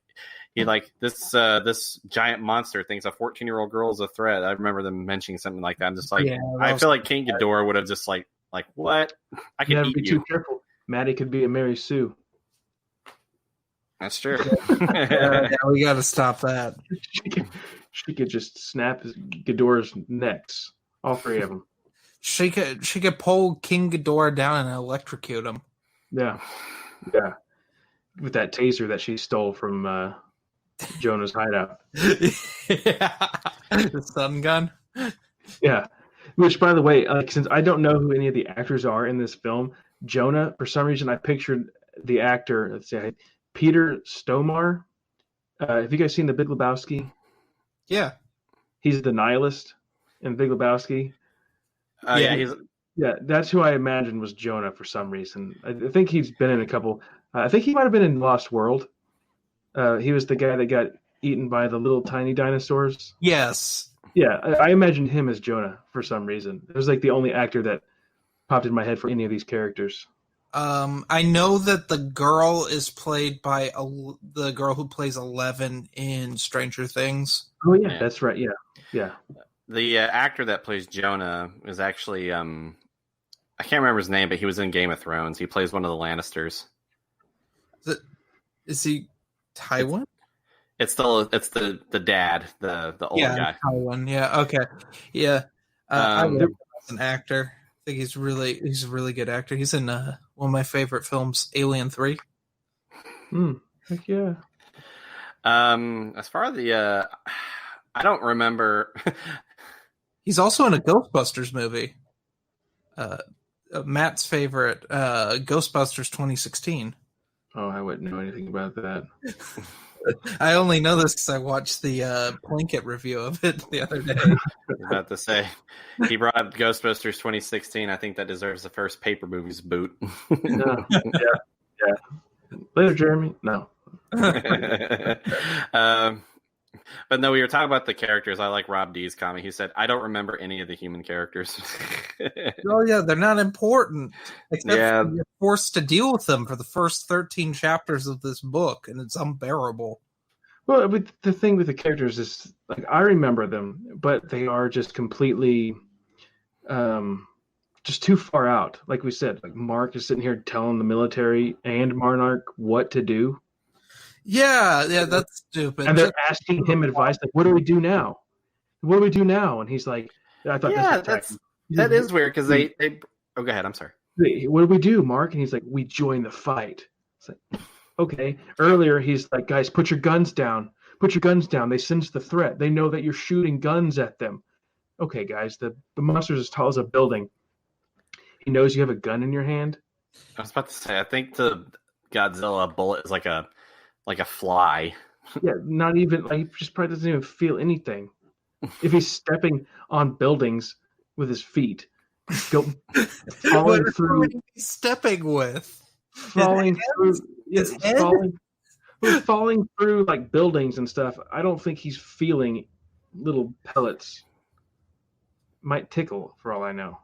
giant monster thinks a 14-year-old girl is a threat. I remember them mentioning something like that. I'm just like, I feel like King Ghidorah would have just like what? I can eat be you. Too careful. Maddie could be a Mary Sue. That's true. Yeah, we got to stop that. She could just snap Ghidorah's necks, all three of them. She could pull King Ghidorah down and electrocute him. Yeah, with that taser that she stole from Jonah's hideout. Yeah. The stun gun. Yeah, which, by the way, since I don't know who any of the actors are in this film, Jonah, for some reason, I pictured the actor. Let's say Peter Stormare. Have you guys seen The Big Lebowski? Yeah. He's the nihilist in Big Lebowski. Yeah, That's who I imagined was Jonah for some reason. I think he's been in a couple. I think he might have been in Lost World. He was the guy that got eaten by the little tiny dinosaurs. Yes. Yeah, I imagined him as Jonah for some reason. It was like the only actor that popped in my head for any of these characters. I know that the girl is played by the girl who plays 11 in Stranger Things. Oh yeah, that's right. Yeah. The actor that plays Jonah is actually I can't remember his name, but he was in Game of Thrones. He plays one of the Lannisters. Is he Tywin? It's the dad, the old guy. Tywin. Yeah. Okay. Yeah. I love him as an actor. I think he's a really good actor. He's in one of my favorite films, Alien 3. Heck yeah. As far as the I don't remember. He's also in a Ghostbusters movie. Matt's favorite, Ghostbusters 2016. Oh, I wouldn't know anything about that. I only know this because I watched the Plinkett review of it the other day. I was about to say, he brought up Ghostbusters 2016. I think that deserves the first Paper Movies boot. Yeah. Later, Jeremy. No. But no, we were talking about the characters. I like Rob D's comment. He said, "I don't remember any of the human characters." Oh yeah, they're not important. Except you're forced to deal with them for the first 13 chapters of this book, and it's unbearable. Well, but the thing with the characters is, like, I remember them, but they are just completely, just too far out. Like we said, like Mark is sitting here telling the military and Monarch what to do. Yeah, that's stupid. And they're asking him advice, like, "What do we do now? What do we do now?" And he's like, "I thought that is weird because they." Oh, go ahead. I'm sorry. What do we do, Mark? And he's like, "We join the fight." It's like, okay. Earlier, he's like, "Guys, put your guns down. Put your guns down. They sense the threat. They know that you're shooting guns at them." Okay, guys, the monster's as tall as a building. He knows you have a gun in your hand. I was about to say, I think the Godzilla bullet is like a fly. Yeah, not even, like, he just probably doesn't even feel anything. If he's stepping on buildings with his feet, falling through. Stepping with? Falling through. His head? Falling through like buildings and stuff. I don't think he's feeling little pellets. Might tickle for all I know,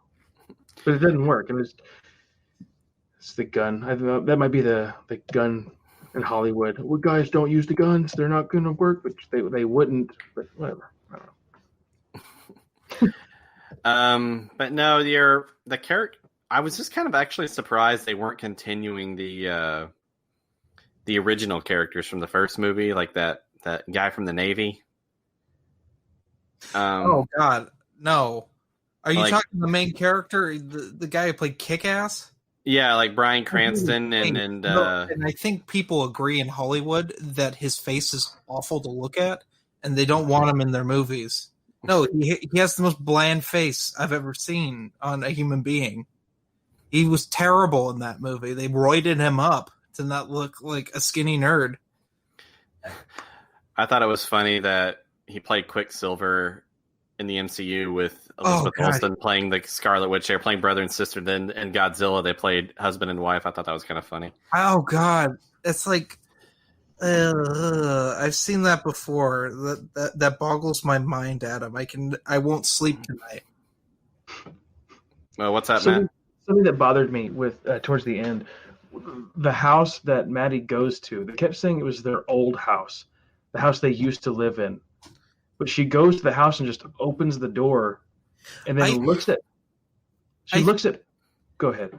but it doesn't work. And it's the gun. I think that might be the gun in Hollywood. Well, guys, don't use the guns. They're not going to work, but they wouldn't. But whatever. I don't know. But no, the character. I was just kind of actually surprised they weren't continuing the original characters from the first movie, like that guy from the Navy. Oh God, no! Are you talking the main character, the guy who played Kick-Ass? Yeah, like Bryan Cranston and I think people agree in Hollywood that his face is awful to look at, and they don't want him in their movies. No, he has the most bland face I've ever seen on a human being. He was terrible in that movie. They roided him up to not look like a skinny nerd. I thought it was funny that he played Quicksilver in the MCU with Elizabeth Olsen playing the Scarlet Witch. They're playing brother and sister. Then in Godzilla, they played husband and wife. I thought that was kind of funny. Oh God, it's like I've seen that before. That boggles my mind, Adam. I won't sleep tonight. Well, what's that, Matt? Something that bothered me with towards the end, the house that Maddie goes to. They kept saying it was their old house, the house they used to live in. But she goes to the house and just opens the door, and then looks at. Go ahead.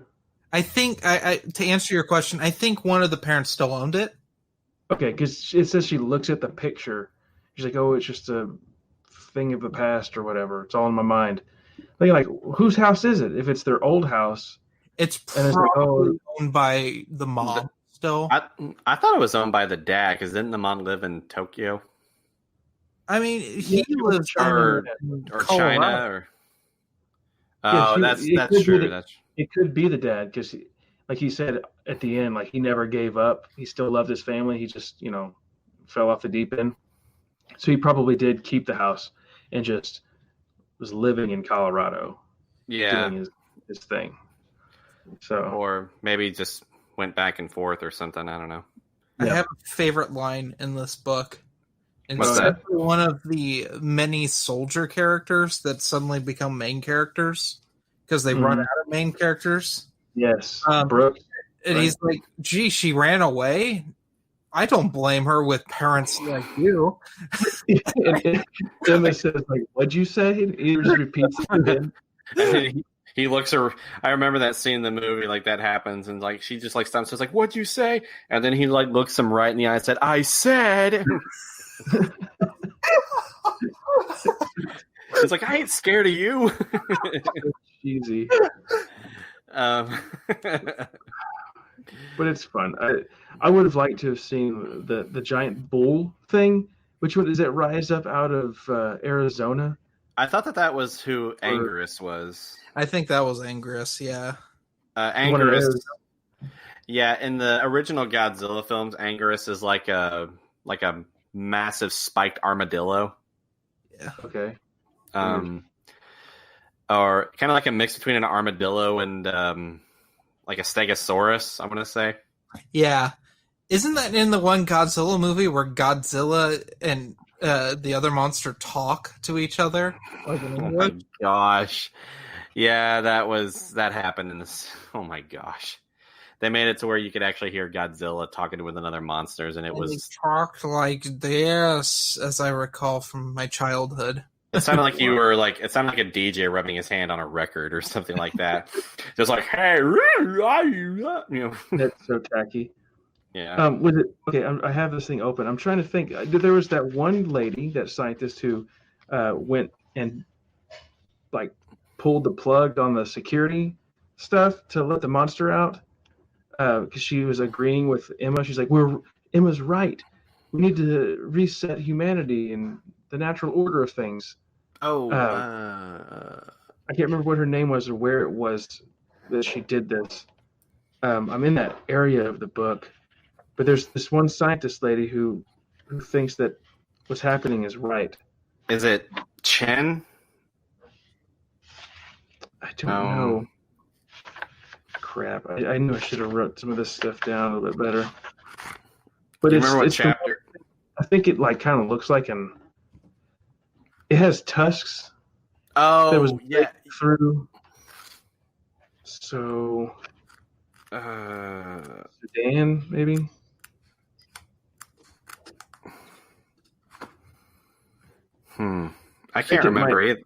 I think to answer your question, I think one of the parents still owned it. Okay, because it says she looks at the picture. She's like, "Oh, it's just a thing of the past or whatever. It's all in my mind." Like, whose house is it? If it's their old house, It's and it's like, "Oh, probably owned by the mom still. I thought it was owned by the dad because didn't the mom live in Tokyo I mean, he yeah, lives or in or Colorado. China or? yeah." Oh, that's true. That's It could be the dad because, like he said at the end, like he never gave up. He still loved his family. He just, fell off the deep end. So he probably did keep the house and just was living in Colorado yeah, doing his thing. So or maybe just went back and forth or something. I don't know. I Yeah. have a favorite line in this book. And What's it's that? actually one of the many soldier characters that suddenly become main characters because they run Mhm. out of main characters. yes, Um, Brooke. And Right. he's like, gee, she ran away. I don't blame her with parents like you. and Emma says, like, "What'd you say?" And he just repeats it again. And then he looks her. I remember that scene in the movie, like that happens, and like she just like stops, says like, "What'd you say?" And then he like looks him right in the eye and said, "I said." It's like I ain't scared of you. Easy, um, but it's fun. I would have liked to have seen the giant bull thing. Which one does it rise up out of Arizona? I thought that was who Anguirus was. I think that was Anguirus, yeah. One of Anguirus. those. Yeah, in the original Godzilla films, Anguirus is like a massive spiked armadillo. Yeah. Okay. Or kind of like a mix between an armadillo and like a stegosaurus, I want to say. Yeah. Isn't that in the one Godzilla movie where Godzilla and the other monster talk to each other? Like in Oh English? my gosh. Yeah, that happened in this. Oh my gosh. They made it to where you could actually hear Godzilla talking with another monsters, and it And was. they talked like this, as I recall from my childhood. It sounded like you were like. It sounded like a DJ rubbing his hand on a record or something like that. Just like, hey, That's so tacky. Yeah. Was it okay? I have this thing open. I'm trying to think. There was that one lady, that scientist who went and like pulled the plug on the security stuff to let the monster out because she was agreeing with Emma. She's like, Emma's right. We need to reset humanity and the natural order of things." Oh. I can't remember what her name was or where it was that she did this. I'm in that area of the book, but there's this one scientist lady who thinks that what's happening is right. Is it Chen? I don't know. Crap. I knew I should have wrote some of this stuff down a little bit better. But Do you remember what the- chapter? I think it like kind of looks like it has tusks that was Oh, yeah. through. So Sudan, maybe. I can't remember either.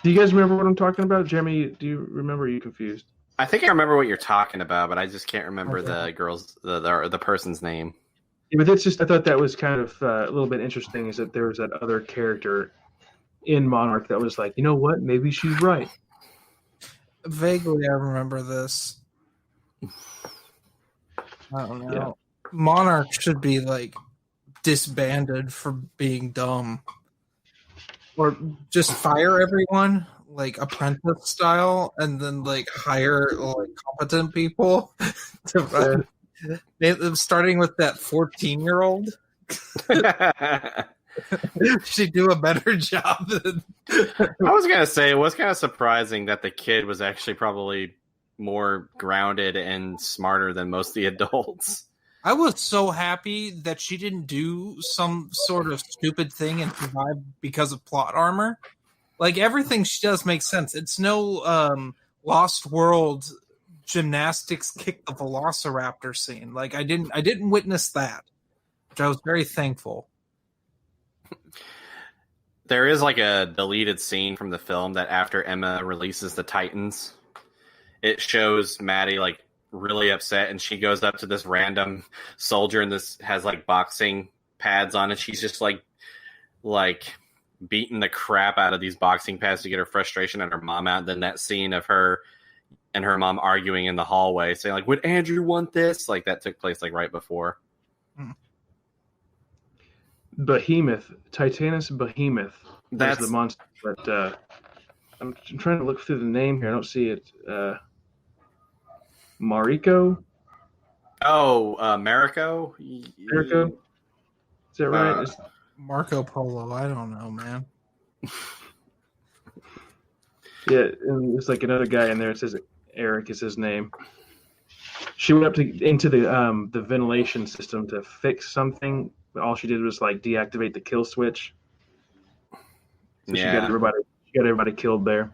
Do you guys remember what I'm talking about? Jeremy, do you remember? Or are you confused? I think I remember what you're talking about, but I just can't remember Okay. the girl's the person's name. Yeah, but that's just, I thought that was kind of a little bit interesting, is that there was that other character in Monarch that was like, you know what? Maybe she's right. Vaguely, I remember this. I don't know. Yeah. Monarch should be like disbanded for being dumb, or just fire everyone like apprentice style, and then like hire like competent people to run. Starting with that 14-year-old, she'd do a better job than. I was gonna say it was kind of surprising that the kid was actually probably more grounded and smarter than most of the adults. I was so happy that she didn't do some sort of stupid thing and survive because of plot armor. Like everything she does makes sense. It's no Lost World gymnastics kick the velociraptor scene. Like I didn't witness that, which I was very thankful. There is like a deleted scene from the film that after Emma releases the Titans, it shows Maddie like really upset, and she goes up to this random soldier, and this has like boxing pads on it. She's just like beating the crap out of these boxing pads to get her frustration and her mom out. And then that scene of her and her mom arguing in the hallway, saying like, "Would Andrew want this?" Like that took place like right before. Behemoth, Titanus Behemoth. That's the monster. But I'm trying to look through the name here. I don't see it. Mariko. Oh, Mariko. Mariko. Is that right? Marco Polo. I don't know, man. Yeah, and there's like another guy in there. It says Eric is his name. She went up into the ventilation system to fix something. But all she did was like deactivate the kill switch. So she got everybody killed there.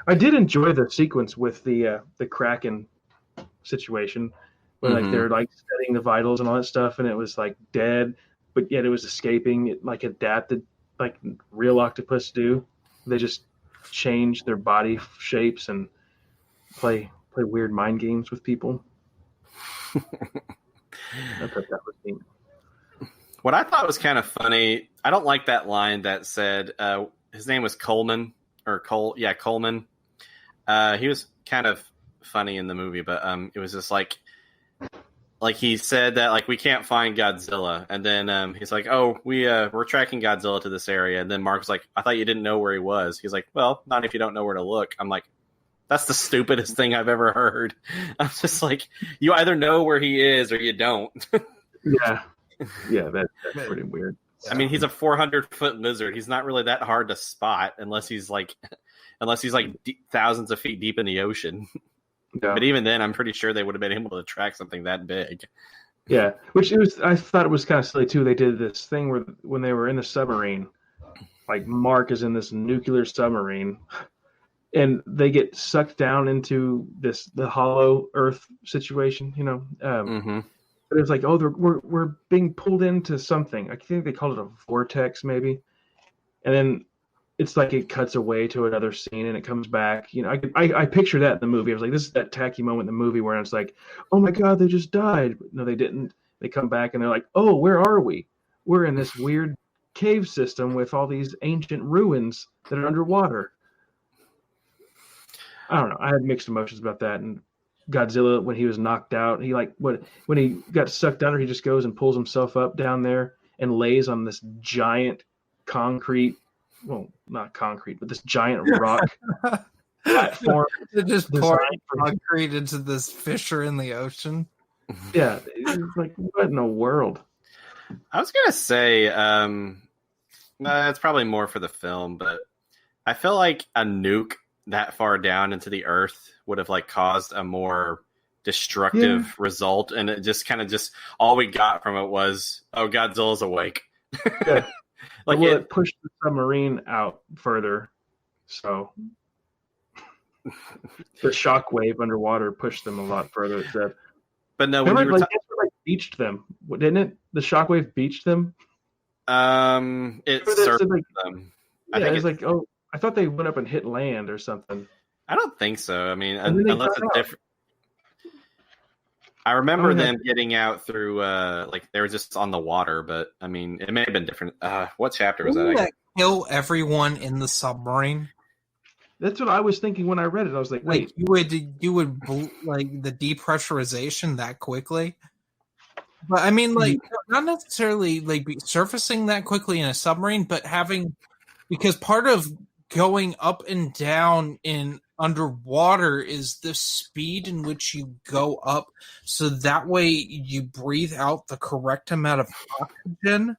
I did enjoy the sequence with the Kraken situation, where like they're like studying the vitals and all that stuff, and it was like dead, but yet it was escaping. It like adapted like real octopus do. They just change their body shapes and play weird mind games with people. I thought that was neat. What I thought was kind of funny, I don't like that line that said his name was Coleman or Cole. Yeah, Coleman. He was kind of funny in the movie, but it was just like he said that like we can't find Godzilla, and then he's like, "Oh, we're tracking Godzilla to this area," and then Mark was like, "I thought you didn't know where he was." He's like, "Well, not if you don't know where to look." I'm like, that's the stupidest thing I've ever heard. I'm just like, you either know where he is or you don't. Yeah, that's pretty weird. I mean, he's a 400-foot lizard. He's not really that hard to spot unless he's like thousands of feet deep in the ocean. Yeah. But even then, I'm pretty sure they would have been able to track something that big. Yeah, I thought it was kind of silly too. They did this thing where when they were in the submarine, like Mark is in this nuclear submarine, and they get sucked down into the hollow Earth situation. You know. But it was like, we're being pulled into something. I think they called it a vortex, maybe. And then it's like it cuts away to another scene and it comes back. You know, I picture that in the movie. I was like, this is that tacky moment in the movie where it's like, oh my God, they just died. But no, they didn't. They come back and they're like, oh, where are we? We're in this weird cave system with all these ancient ruins that are underwater. I don't know. I had mixed emotions about that. And Godzilla, when he was knocked out, when he got sucked under, he just goes and pulls himself up down there and lays on this giant concrete, well, not concrete, but this giant rock platform. It just poured concrete into this fissure in the ocean. Yeah, it's like, what in the world? I was gonna say, it's probably more for the film, but I feel like a nuke that far down into the earth would have like caused a more destructive result, and it just all we got from it was, oh, Godzilla's awake. Yeah. It pushed the submarine out further, so the shockwave underwater pushed them a lot further. It said. But no, when you beached them, didn't it? The shockwave beached them. It surfaced them. I think it's like, oh, I thought they went up and hit land or something. I don't think so. I mean, unless it's different. I remember them getting out through, they were just on the water, but I mean, it may have been different. What chapter was that? Didn't that kill everyone in the submarine? That's what I was thinking when I read it. I was like, wait. You would like the depressurization that quickly? But I mean, like, not necessarily like surfacing that quickly in a submarine, but because part of going up and down in underwater is the speed in which you go up, so that way you breathe out the correct amount of oxygen.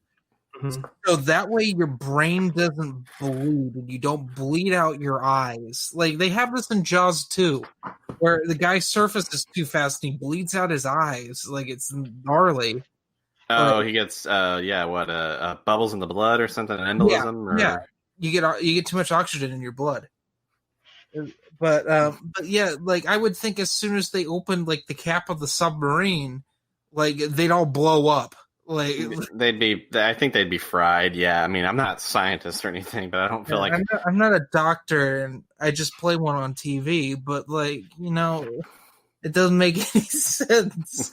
So that way your brain doesn't bleed and you don't bleed out your eyes. Like they have this in Jaws 2, where the guy surfaces too fast and he bleeds out his eyes. Like it's gnarly. Oh, he gets bubbles in the blood or something, an embolism. Yeah. You get too much oxygen in your blood. But yeah, like I would think as soon as they opened like the cap of the submarine, like they'd all blow up. Like I think they'd be fried. Yeah, I mean, I'm not a scientist or anything, but I don't feel like I'm not a doctor, and I just play one on TV. But like, you know, It doesn't make any sense.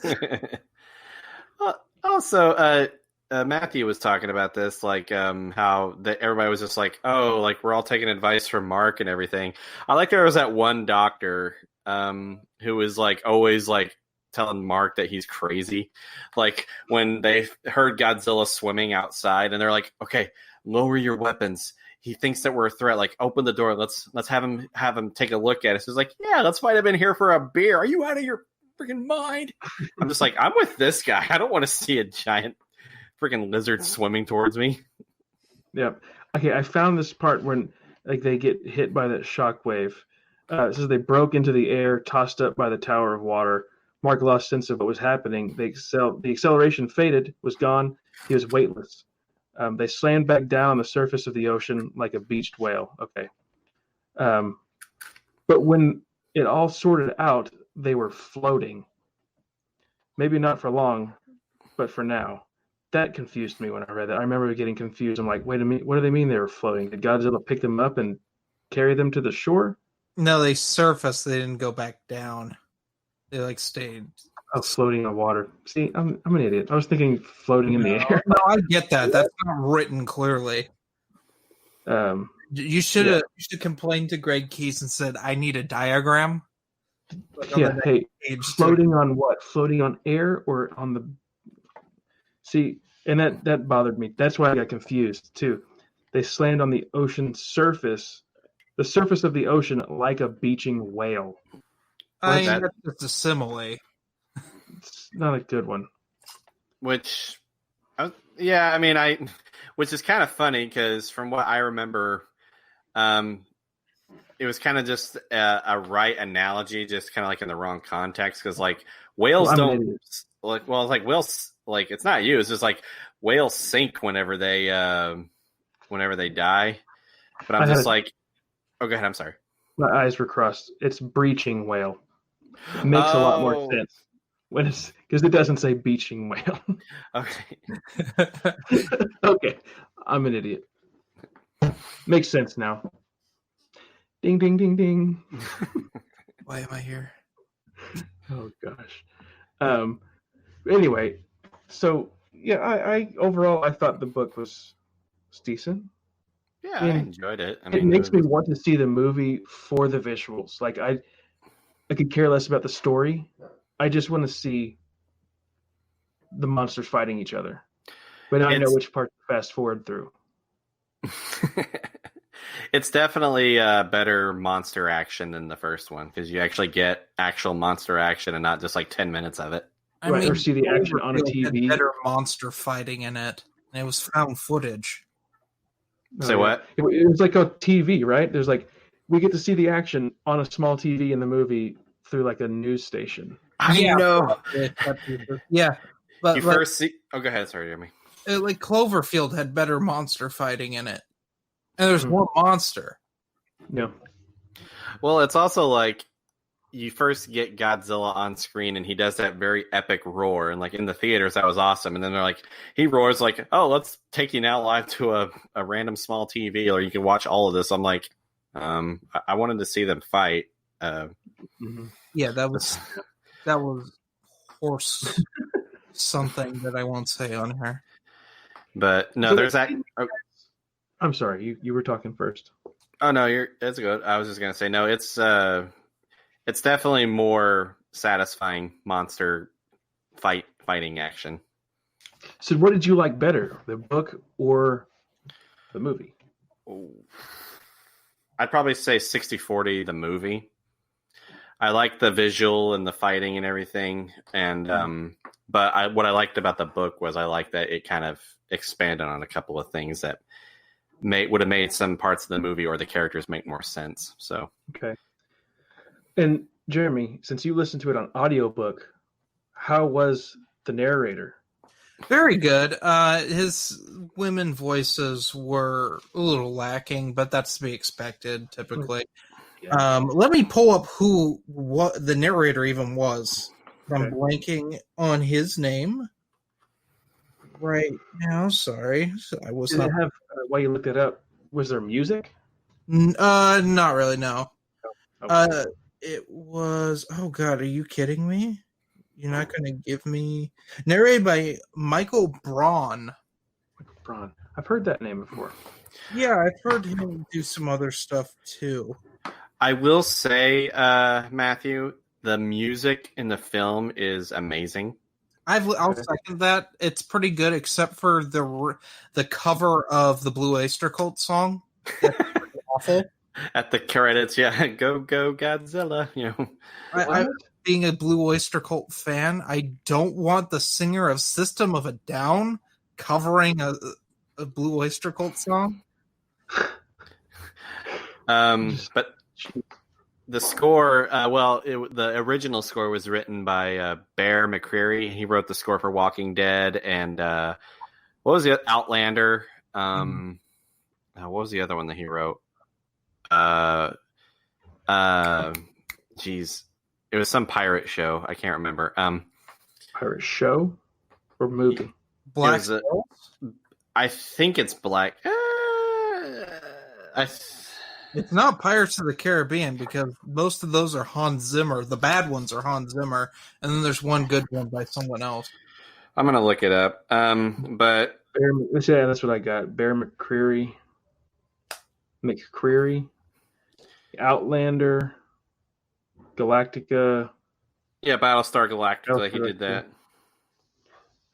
Also, Matthew was talking about this, like how everybody was just like, oh, like we're all taking advice from Mark and everything. I like there was that one doctor who was like always like telling Mark that he's crazy. Like when they heard Godzilla swimming outside, and they're like, okay, lower your weapons. He thinks that we're a threat. Like, open the door. Let's have him take a look at us. He's like, yeah, let's fight him in here for a beer. Are you out of your freaking mind? I'm just like, I'm with this guy. I don't want to see a giant freaking lizard swimming towards me. Yep. Okay, I found this part when like they get hit by that shockwave. It says they broke into the air, tossed up by the tower of water. Mark lost sense of what was happening. The acceleration faded, was gone. He was weightless. They slammed back down on the surface of the ocean like a beached whale. Okay. But when it all sorted out, they were floating. Maybe not for long, but for now. That confused me when I read that. I remember getting confused. I'm like, wait a minute, what do they mean they were floating? Did Godzilla pick them up and carry them to the shore? No, they surfaced. They didn't go back down. They like stayed. Oh, floating on water. See, I'm an idiot. I was thinking floating in the air. No, I get that. That's not written clearly. You should complained to Greg Keys and said, "I need a diagram." Yeah. Hey, floating on what? Floating on air or on the? See, and that bothered me. That's why I got confused too. They slammed on the ocean surface, the surface of the ocean, like a beaching whale. That's just a simile. It's not a good one. Which is kind of funny because from what I remember, it was kind of just a right analogy, just kind of like in the wrong context. Because like whales whales, like it's not you. It's just like whales sink whenever they die. But I'm just like, oh, go ahead. I'm sorry. My eyes were crossed. It's breaching whale. It makes a lot more sense when it's because it doesn't say beaching whale. Okay. Okay, I'm an idiot. Makes sense now. Ding, ding, ding, ding. Why am I here? Oh gosh. Anyway, so yeah, I overall I thought the book was decent. Yeah, I enjoyed it. It makes me want to see the movie for the visuals. Like I could care less about the story. I just want to see the monsters fighting each other. But I know which part to fast forward through. It's definitely better monster action than the first one because you actually get actual monster action and not just like 10 minutes of it. I mean, or see the action on a TV. Better monster fighting in it. And it was found footage. Say what? It was like a TV, right? There's like we get to see the action on a small TV in the movie through like a news station. I know. Yeah, but you first see. Oh, go ahead. Sorry, Jeremy. Like Cloverfield had better monster fighting in it, and there's more monster. Yeah. Well, it's also like you first get Godzilla on screen, and he does that very epic roar, and like in the theaters, that was awesome. And then they're like, he roars like, "Oh, let's take you now live to a random small TV, or you can watch all of this." I'm like, I wanted to see them fight. Yeah, that was horse something that I won't say on here. But no, there's that. Oh. I'm sorry, you were talking first. Oh no, it's good. I was just gonna say no. It's definitely more satisfying monster fighting action. So, what did you like better, the book or the movie? I'd probably say 60-40 the movie. I like the visual and the fighting and everything, and but what I liked about the book was I liked that it kind of expanded on a couple of things that would have made some parts of the movie or the characters make more sense. So okay. And Jeremy, since you listened to it on audiobook, how was the narrator? Very good. His women voices were a little lacking, but that's to be expected typically. Yeah. Let me pull up what the narrator even was. Okay. I'm blanking on his name right now. Sorry, I was not. Have while you looked it up, was there music? Not really. No. Okay. It was. Oh God, are you kidding me? You're not going to give me narrated by Michael Braun. Braun. I've heard that name before. Yeah, I've heard him do some other stuff too. I will say, Matthew, the music in the film is amazing. I'll second that. It's pretty good, except for the cover of the Blue Oyster Cult song. That's awful. At the credits, yeah, go Godzilla. I, being a Blue Oyster Cult fan, I don't want the singer of System of a Down covering a Blue Oyster Cult song. But the score, the original score was written by Bear McCreary. He wrote the score for Walking Dead and what was the Outlander? What was the other one that he wrote? Geez, it was some pirate show. I can't remember. Pirate show or movie? Black. I think it's Black. It's not Pirates of the Caribbean because most of those are Hans Zimmer. The bad ones are Hans Zimmer, and then there's one good one by someone else. I'm gonna look it up. But yeah, that's what I got. Bear McCreary, Outlander, Galactica. Yeah, Battlestar Galactica. He did that.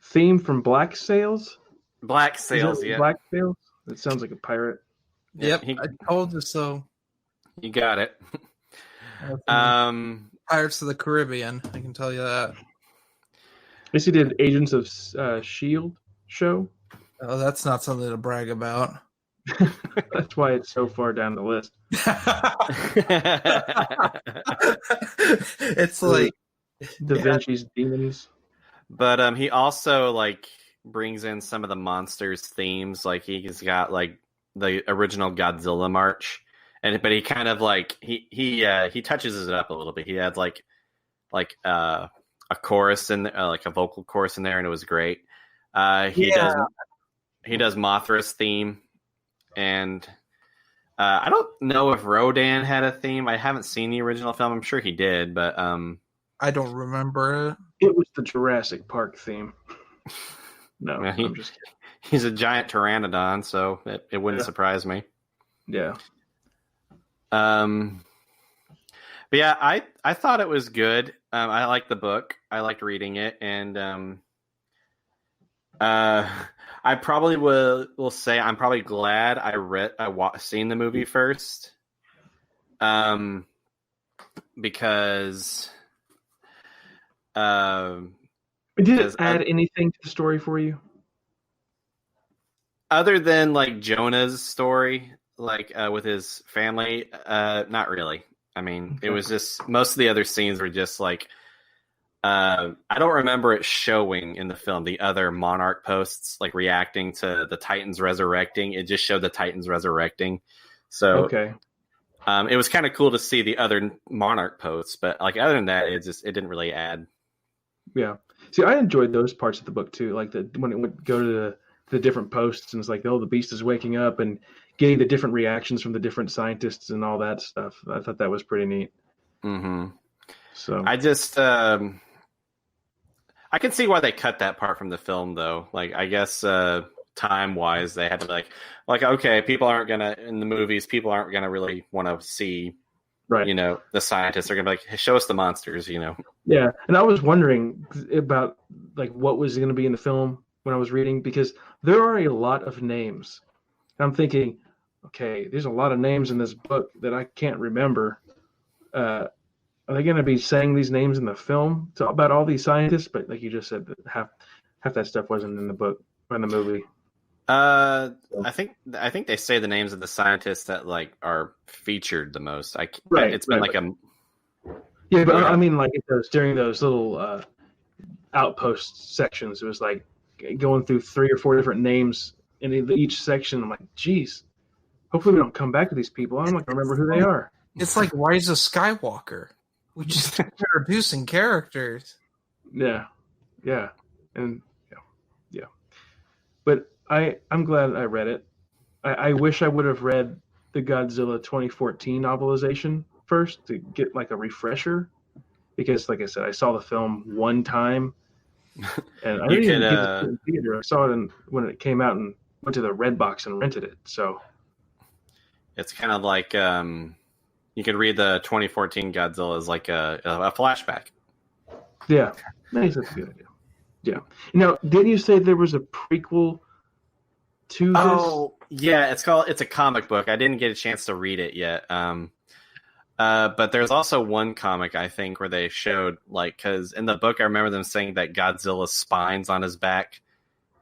Theme from Black Sails. Black Sails, yeah. Black Sails. That sounds like a pirate. Yep, I told you so. You got it. Pirates of the Caribbean, I can tell you that. I guess he did Agents of S.H.I.E.L.D. show. Oh, that's not something to brag about. That's why it's so far down the list. It's like Da Vinci's Demons. But he also brings in some of the monsters themes. Like he's got the original Godzilla march, but he kind of he touches it up a little bit. He had a chorus in there, a vocal chorus in there, and it was great. He does Mothra's theme, and I don't know if Rodan had a theme. I haven't seen the original film. I'm sure he did, but I don't remember it. It was the Jurassic Park theme. No, I'm just kidding. He's a giant pteranodon, so it wouldn't surprise me. Yeah. But yeah, I thought it was good. I liked the book. I liked reading it, and I probably will say I'm probably glad I seen the movie first, because did it add anything to the story for you? Other than Jonah's story, with his family, not really. I mean, It was just most of the other scenes were just I don't remember it showing in the film the other Monarch posts reacting to the Titans resurrecting. It just showed the Titans resurrecting. So okay, it was kind of cool to see the other Monarch posts, but other than that, it didn't really add. Yeah, see, I enjoyed those parts of the book too. When it would go to the different posts and it's the beast is waking up and getting the different reactions from the different scientists and all that stuff. I thought that was pretty neat. Mm-hmm. So I just I can see why they cut that part from the film, though. I guess time wise, they had to be okay, people aren't gonna in the movies. People aren't gonna really want to see, right? The scientists are gonna be hey, show us the monsters, Yeah, and I was wondering about what was going to be in the film when I was reading, because there are a lot of names. And I'm thinking, okay, there's a lot of names in this book that I can't remember. Are they going to be saying these names in the film about all these scientists? But like you just said, that half that stuff wasn't in the book or in the movie. I think they say the names of the scientists that are featured the most. It's been yeah, but I mean during those little outpost sections, it was going through 3 or 4 different names in each section. I'm like, geez, hopefully we don't come back to these people. I'm not going to remember who they are. It's like Rise of Skywalker. We just keep introducing characters. Yeah. And yeah. But I'm glad I read it. I wish I would have read the Godzilla 2014 novelization first to get like a refresher, because like I said, I saw the film one time, and I didn't even get to see it in theater. I saw it when it came out and went to the Red Box and rented it. So it's kind of like you could read the 2014 Godzilla as like a flashback. Yeah, nice. That's a good idea. Yeah. Now, didn't you say there was a prequel to this? Oh, yeah. It's a comic book. I didn't get a chance to read it yet. But there's also one comic, I think, where they showed, like, because in the book, I remember them saying that Godzilla's spines on his back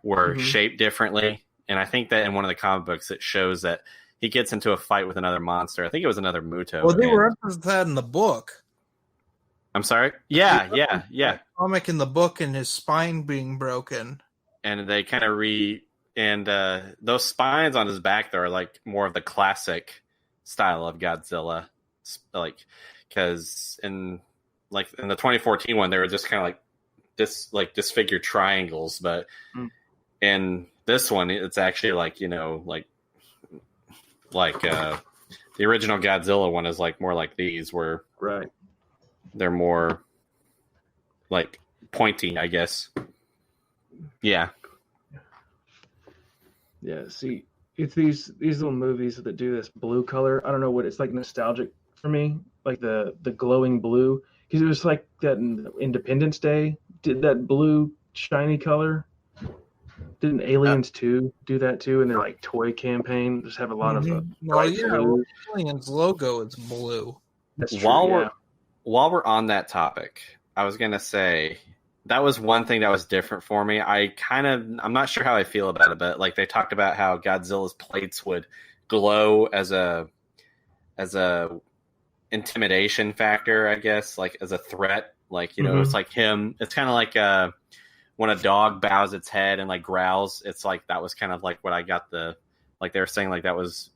were shaped differently. And I think that in one of the comic books, it shows that he gets into a fight with another monster. I think it was another Muto. Well, they referenced that in the book. I'm sorry? Yeah. Comic in the book and his spine being broken. And they kind of and those spines on his back, though, are like more of the classic style of Godzilla. Like, because in the 2014 one, they were just kind of disfigured triangles, but in this one, it's actually like, the original Godzilla one is like more like these, where right, they're more like pointy, I guess. Yeah. See, it's these little movies that do this blue color. I don't know what it's like, nostalgic for me, like the glowing blue, because it was like that in Independence Day did that blue shiny color. Didn't Aliens 2 do that too? And their like toy campaign just have a lot of Aliens logo is blue. That's true, while we're on that topic, I was gonna say that was one thing that was different for me. I'm not sure how I feel about it, but like they talked about how Godzilla's plates would glow as a intimidation factor, I guess, like as a threat. Like, it's like him. It's kind of like when a dog bows its head and like growls. It's like that was kind of like what I got like they were saying, like that was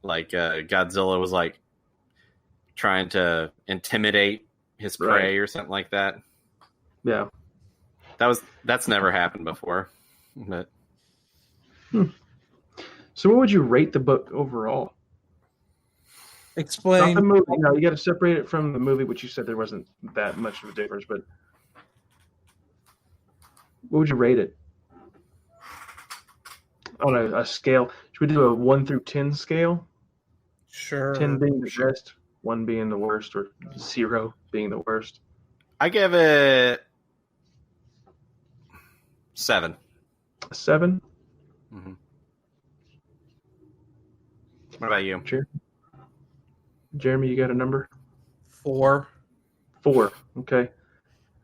like Godzilla was like trying to intimidate his prey or something like that. Yeah, that's never happened before. But so, what would you rate the book overall? Explain. Not the movie. No, you got to separate it from the movie, which you said there wasn't that much of a difference. But what would you rate it on a scale? Should we do a 1 through 10 scale? Sure. 10 being the best, 1 being the worst, or 0 being the worst. I give it 7. 7? Mm-hmm. What about you? Jeremy, you got a number? 4. 4. Okay.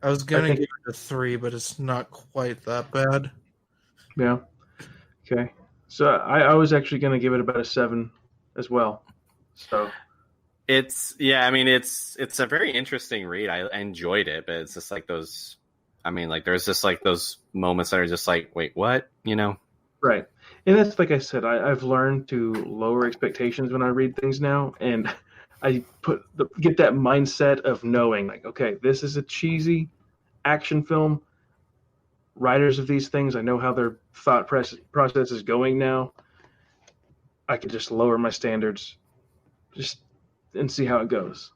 I was going to give it a 3, but it's not quite that bad. Yeah. Okay. So I was actually going to give it about a 7 as well. So it's a very interesting read. I enjoyed it, but it's just like those. I mean, like there's just like those moments that are just like, wait, what? Right. And that's like I said, I've learned to lower expectations when I read things now, and I get that mindset of knowing, like, okay, this is a cheesy action film. Writers of these things, I know how their thought process is going now. I could just lower my standards, and see how it goes.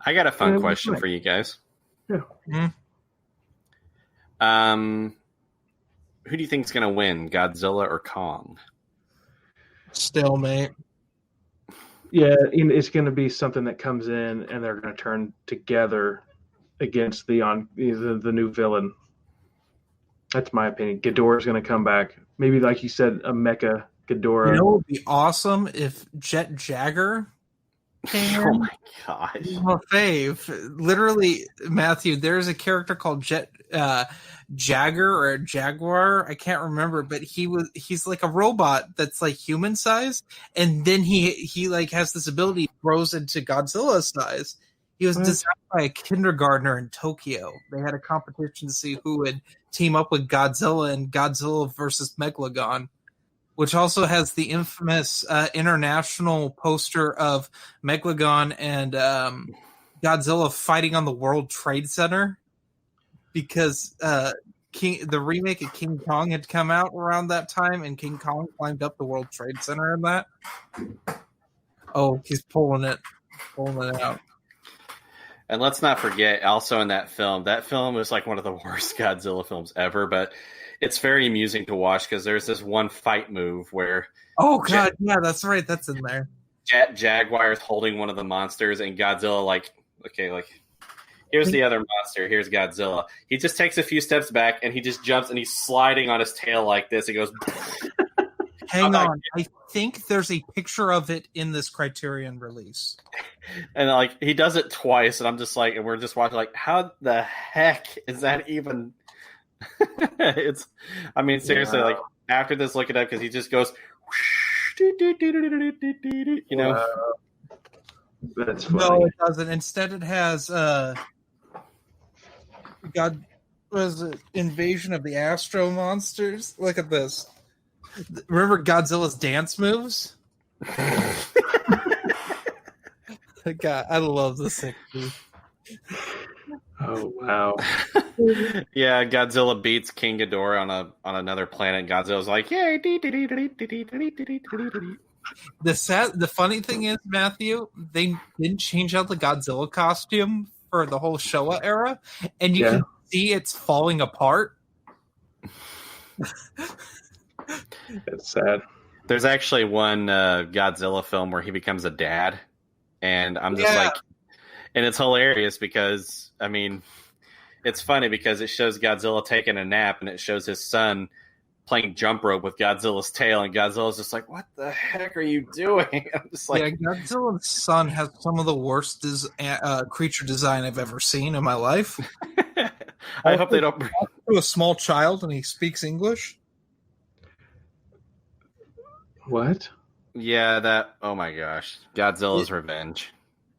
I got a fun question for you guys. Yeah. Mm-hmm. Who do you think is going to win, Godzilla or Kong? Stalemate. Yeah, it's going to be something that comes in, and they're going to turn together against the new villain. That's my opinion. Ghidorah's going to come back. Maybe, like you said, a mecha Ghidorah. It would be awesome if Jet Jagger came in. Oh my gosh. My fave. Literally, Matthew, there's a character called Jet Jagger or Jaguar. I can't remember, but he's like a robot that's like human size, and then he like has this ability, he grows into Godzilla size. He was designed by a kindergartner in Tokyo. They had a competition to see who would team up with Godzilla in Godzilla versus Megalodon, which also has the infamous international poster of Megalodon and Godzilla fighting on the World Trade Center, because the remake of King Kong had come out around that time, and King Kong climbed up the World Trade Center in that. Oh, he's pulling it. pulling it out. And let's not forget, also in that film was like one of the worst Godzilla films ever, but it's very amusing to watch because there's this one fight move where oh god, yeah, that's right, that's in there. Jaguar is holding one of the monsters, and Godzilla like here's the other monster, here's Godzilla. He just takes a few steps back and he just jumps and he's sliding on his tail like this. He goes. Hang on, I think there's a picture of it in this Criterion release. And like he does it twice, and I'm just like, and we're just watching like, how the heck is that even? It's, I mean, seriously, like after this, look it up because he just goes, you know. That's funny. No, it doesn't. Instead, it has God was it Invasion of the Astro Monsters. Look at this. Remember Godzilla's dance moves? God, I love the 60s. Oh wow! Yeah, Godzilla beats King Ghidorah on another planet. Godzilla's like, yay! The funny thing is, Matthew, they didn't change out the Godzilla costume for the whole Showa era, and you can see it's falling apart. That's sad. There's actually one Godzilla film where he becomes a dad, and I'm just like, and it's hilarious because, I mean, it's funny because it shows Godzilla taking a nap, and it shows his son playing jump rope with Godzilla's tail, and Godzilla's just like, what the heck are you doing? I'm just like, Godzilla's son has some of the worst creature design I've ever seen in my life. I hope they don't. To a small child, and he speaks English. What? Yeah, that. Oh my gosh, Godzilla's Revenge.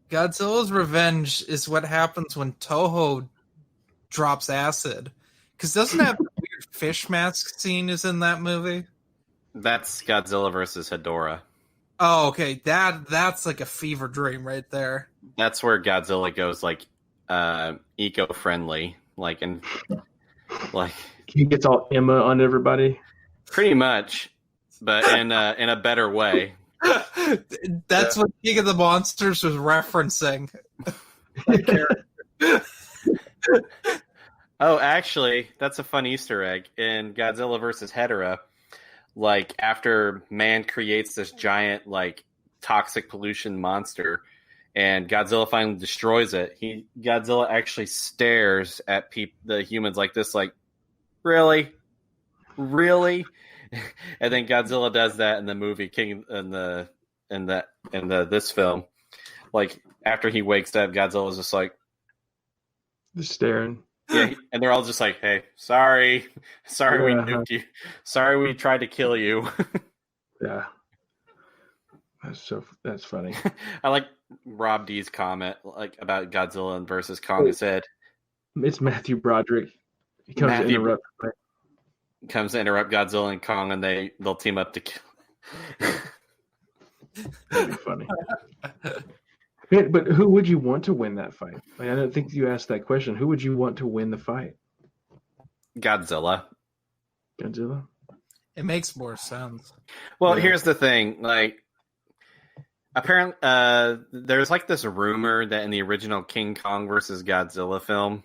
Godzilla's Revenge is what happens when Toho drops acid. Because doesn't that weird fish mask scene is in that movie? That's Godzilla versus Hedorah. Oh, okay. That's like a fever dream right there. That's where Godzilla goes like eco-friendly, like, and like he gets all Emma on everybody. Pretty much, but in a better way. That's what King of the Monsters was referencing. That character. Oh, actually, that's a fun Easter egg in Godzilla versus Hedorah. Like after man creates this giant like toxic pollution monster, and Godzilla finally destroys it, Godzilla actually stares at the humans like this, like, really. And then Godzilla does that in the movie King in this film. Like after he wakes up, Godzilla's just like just staring. Yeah, and they're all just like, "Hey, sorry, we nuked you. Sorry, we tried to kill you." Yeah, that's funny. I like Rob D's comment like about Godzilla and versus Kong. He said, "It's Matthew Broderick. He comes to interrupt." Comes to interrupt Godzilla and Kong, and they'll team up to kill. That'd be funny. But who would you want to win that fight? Like, I don't think you asked that question. Who would you want to win the fight? Godzilla. It makes more sense. Well, here's the thing. Like, apparently, there's like this rumor that in the original King Kong versus Godzilla film,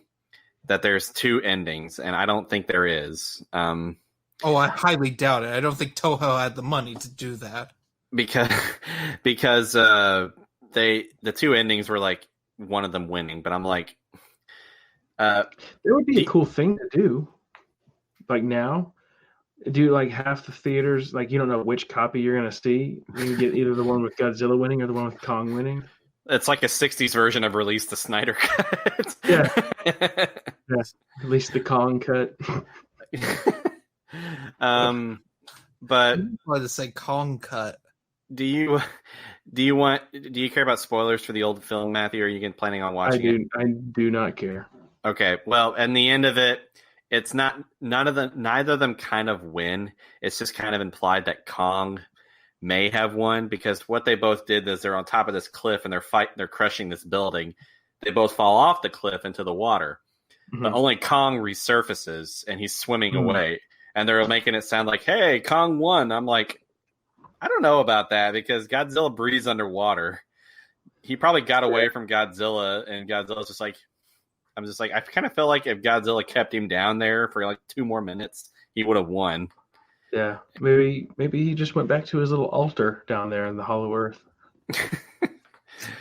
that there's two endings, and I don't think there is. I highly doubt it. I don't think Toho had the money to do that. Because the two endings were like one of them winning, but I'm like, it would be a cool thing to do. Like now, do like half the theaters, like you don't know which copy you're gonna see. You can get either the one with Godzilla winning or the one with Kong winning. It's like a '60s version of Release the Snyder Cut. Yeah. At least the Kong cut. But I wanted to say Kong cut. Do you care about spoilers for the old film, Matthew? Or are you planning on watching it? I do not care. Okay. Well, and the end of it, it's not neither of them kind of win. It's just kind of implied that Kong may have won because what they both did is they're on top of this cliff and they're crushing this building. They both fall off the cliff into the water. Mm-hmm. But only Kong resurfaces and he's swimming away. And they're making it sound like, hey, Kong won. I'm like, I don't know about that because Godzilla breathes underwater. he probably got away from Godzilla, and Godzilla's just like, I'm just like, I kind of feel like if Godzilla kept him down there for like 2 more minutes, he would have won. Yeah, maybe he just went back to his little altar down there in the Hollow Earth.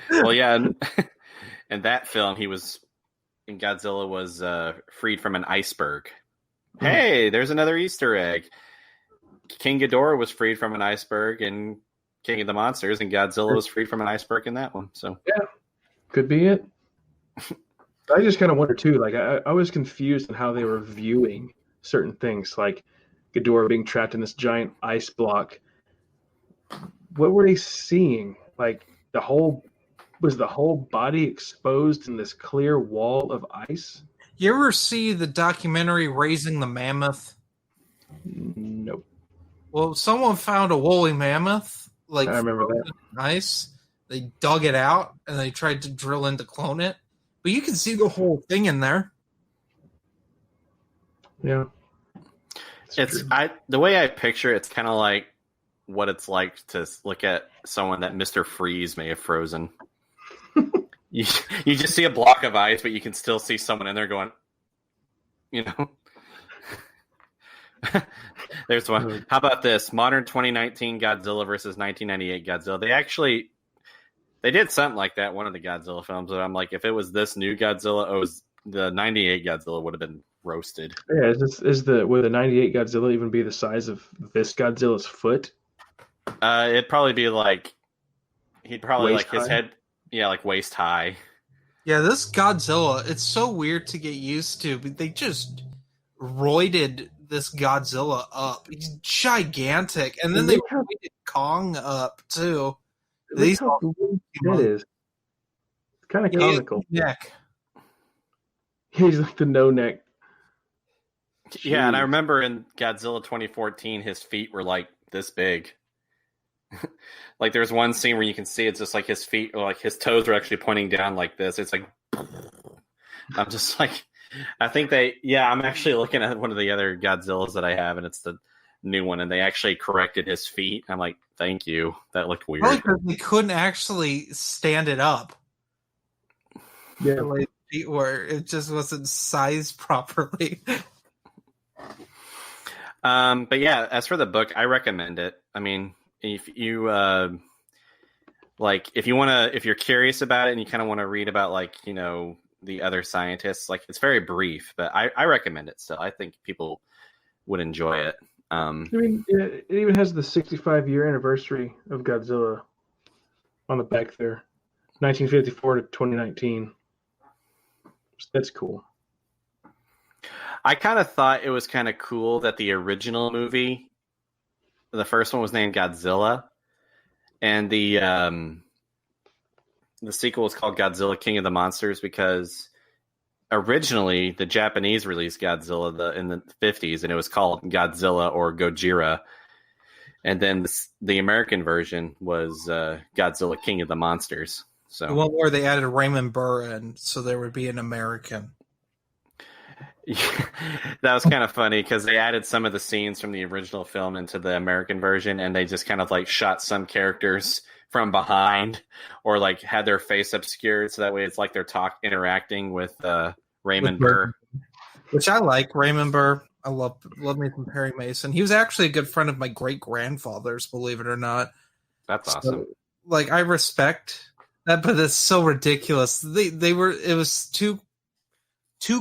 Well, yeah, in that film, Godzilla was freed from an iceberg. Hey, there's another Easter egg. King Ghidorah was freed from an iceberg in King of the Monsters, and Godzilla was freed from an iceberg in that one. So yeah, could be it. I just kind of wonder too. Like I was confused on how they were viewing certain things, like Ghidorah being trapped in this giant ice block. What were they seeing? Like was the whole body exposed in this clear wall of ice? You ever see the documentary Raising the Mammoth? Nope. Well, someone found a woolly mammoth, like I remember that. in ice. They dug it out and they tried to drill in to clone it, but you can see the whole thing in there. Yeah. The way I picture it's kind of like what it's like to look at someone that Mr. Freeze may have frozen. you just see a block of ice, but you can still see someone in there going, you know. There's one. How about this? Modern 2019 Godzilla versus 1998 Godzilla. They did something like that, one of the Godzilla films, but I'm like, if it was this new Godzilla, the 98 Godzilla would have been roasted. Yeah, would the 98 Godzilla even be the size of this Godzilla's foot? It'd probably be like, he'd probably Waist like his high? head, yeah, like waist high. Yeah, this Godzilla, it's so weird to get used to, but they just roided this Godzilla up. He's gigantic. And then they roided Kong up, too. Look how big that is. It's kind of comical. Neck. He's like the no neck. Yeah, and I remember in Godzilla 2014, his feet were like this big. Like there's one scene where you can see it's just like his feet, or like his toes are actually pointing down like this. It's like, I'm just like, I think I'm actually looking at one of the other Godzillas that I have, and it's the new one, and they actually corrected his feet. I'm like, thank you. That looked weird. Probably because they couldn't actually stand it up. Yeah. The way the feet were. It just wasn't sized properly. But yeah, as for the book, I recommend it. I mean, if you if you're curious about it and you kind of want to read about like, you know, the other scientists, like it's very brief, but I recommend it still. I think people would enjoy it. I mean, it even has the 65-year anniversary of Godzilla on the back there, 1954 to 2019. That's cool. I kind of thought it was kind of cool that the original movie, the first one was named Godzilla, and the sequel is called Godzilla King of the Monsters because originally the Japanese released Godzilla in the 50s, and it was called Godzilla or Gojira. And then the American version was Godzilla King of the Monsters. So the one where they added Raymond Burr in, so there would be an American. That was kind of funny because they added some of the scenes from the original film into the American version, and they just kind of like shot some characters from behind or like had their face obscured, so that way it's like they're interacting with Raymond Burr. Which I like. Raymond Burr. I love me some Perry Mason. He was actually a good friend of my great grandfather's, believe it or not. That's awesome. So, like, I respect that, but it's so ridiculous. It was too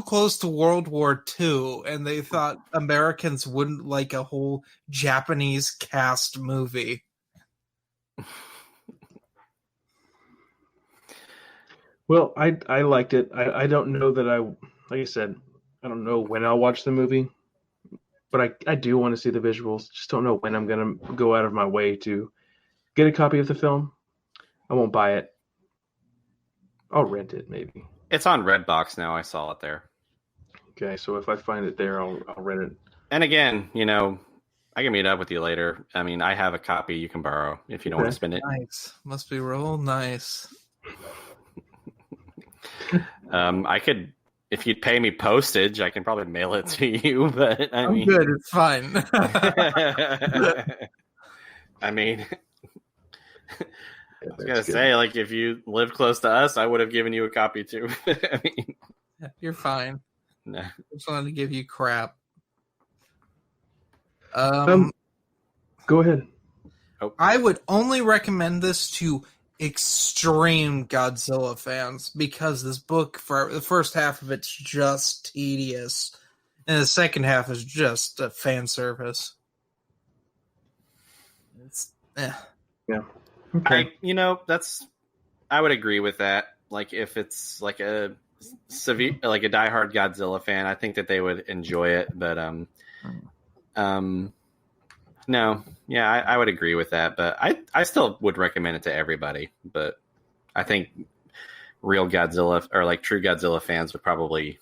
close to World War II, and they thought Americans wouldn't like a whole Japanese cast movie. Well, I liked it. I don't know that like I said, I don't know when I'll watch the movie, but I do want to see the visuals. Just don't know when I'm going to go out of my way to get a copy of the film. I won't buy it. I'll rent it maybe. It's on Redbox now. I saw it there. Okay, so if I find it there, I'll rent it. And again, you know, I can meet up with you later. I mean, I have a copy you can borrow if you don't want to spend it. Nice. Must be real nice. I could, if you'd pay me postage, I can probably mail it to you. But I mean, good. It's fine. I mean, I was gonna say, like, if you lived close to us, I would have given you a copy too. I mean, You're fine. no. I just wanted to give you crap. Go ahead. I would only recommend this to extreme Godzilla fans because this book, for the first half of it's just tedious, and the second half is just a fan service. It's Yeah. Okay. I would agree with that. Like, if it's like a severe, like a diehard Godzilla fan, I think that they would enjoy it. But no, yeah, I would agree with that. But I still would recommend it to everybody. But I think real Godzilla or like true Godzilla fans would probably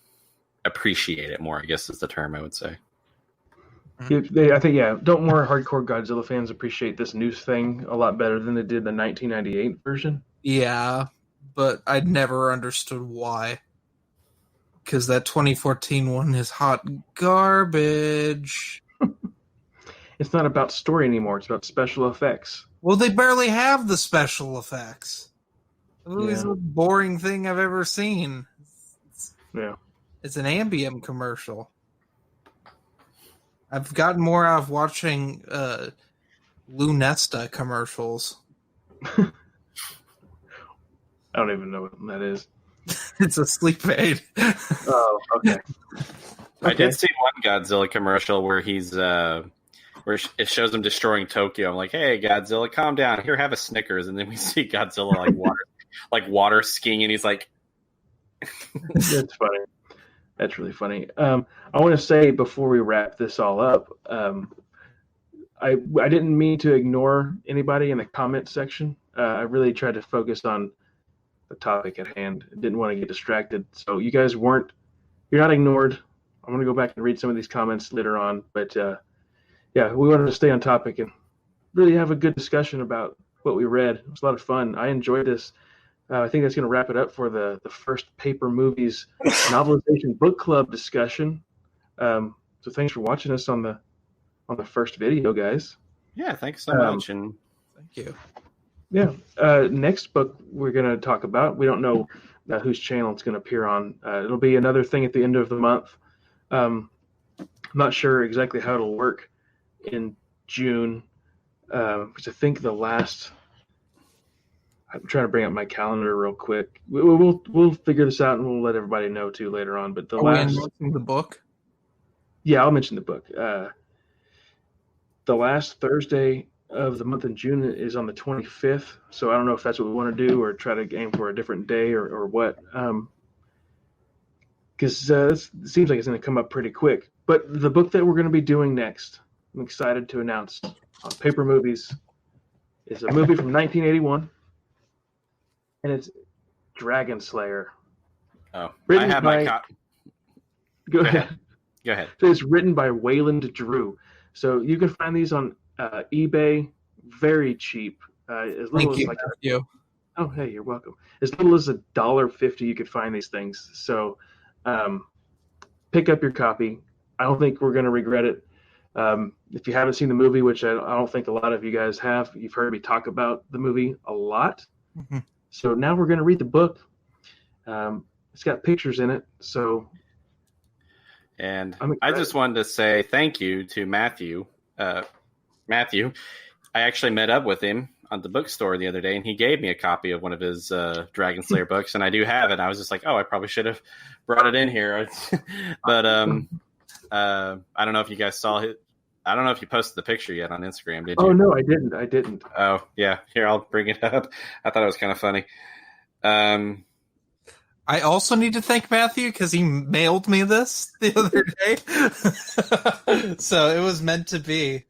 appreciate it more, I guess is the term I would say. I think, don't more hardcore Godzilla fans appreciate this new thing a lot better than they did the 1998 version? Yeah, but I never understood why. Because that 2014 one is hot garbage. It's not about story anymore. It's about special effects. Well, they barely have the special effects. The movie's the most boring thing I've ever seen. It's an Ambien commercial. I've gotten more out of watching Lunesta commercials. I don't even know what that is. It's a sleep aid. Oh, okay. I did see one Godzilla commercial where he's where it shows him destroying Tokyo. I'm like, hey, Godzilla, calm down. Here, have a Snickers. And then we see Godzilla water skiing, and he's like, That's funny. That's really funny. I want to say before we wrap this all up, I didn't mean to ignore anybody in the comment section. I really tried to focus on the topic at hand. I didn't want to get distracted. So you guys you're not ignored. I'm going to go back and read some of these comments later on. But we wanted to stay on topic and really have a good discussion about what we read. It was a lot of fun. I enjoyed this. I think that's going to wrap it up for the first Paper Movies novelization book club discussion. So thanks for watching us on the first video, guys. Yeah, thanks so much, and thank you. Yeah, next book we're going to talk about. We don't know whose channel it's going to appear on. It'll be another thing at the end of the month. I'm not sure exactly how it'll work in June, because I think the last. I'm trying to bring up my calendar real quick. We'll figure this out, and we'll let everybody know too later on. But we mentioning the book? Yeah, I'll mention the book. The last Thursday of the month in June is on the 25th. So I don't know if that's what we want to do or try to aim for a different day or what. Because it seems like it's going to come up pretty quick. But the book that we're going to be doing next, I'm excited to announce on Paper Movies, is a movie from 1981. And it's Dragon Slayer. Oh, I have my copy. Go ahead. Go ahead. So it's written by Wayland Drew. So you can find these on eBay, very cheap. As little Thank as you. Oh, hey, you're welcome. As little as $1.50, you could find these things. So pick up your copy. I don't think we're going to regret it. If you haven't seen the movie, which I don't think a lot of you guys have, you've heard me talk about the movie a lot. Mm-hmm. So now we're going to read the book. It's got pictures in it. So, and I just wanted to say thank you to Matthew. Matthew, I actually met up with him at the bookstore the other day, and he gave me a copy of one of his Dragon Slayer books, and I do have it. I was just like, I probably should have brought it in here. But I don't know if you guys saw it. I don't know if you posted the picture yet on Instagram, did you? Oh, no, I didn't. Oh, yeah. Here, I'll bring it up. I thought it was kind of funny. I also need to thank Matthew because he mailed me this the other day. So it was meant to be.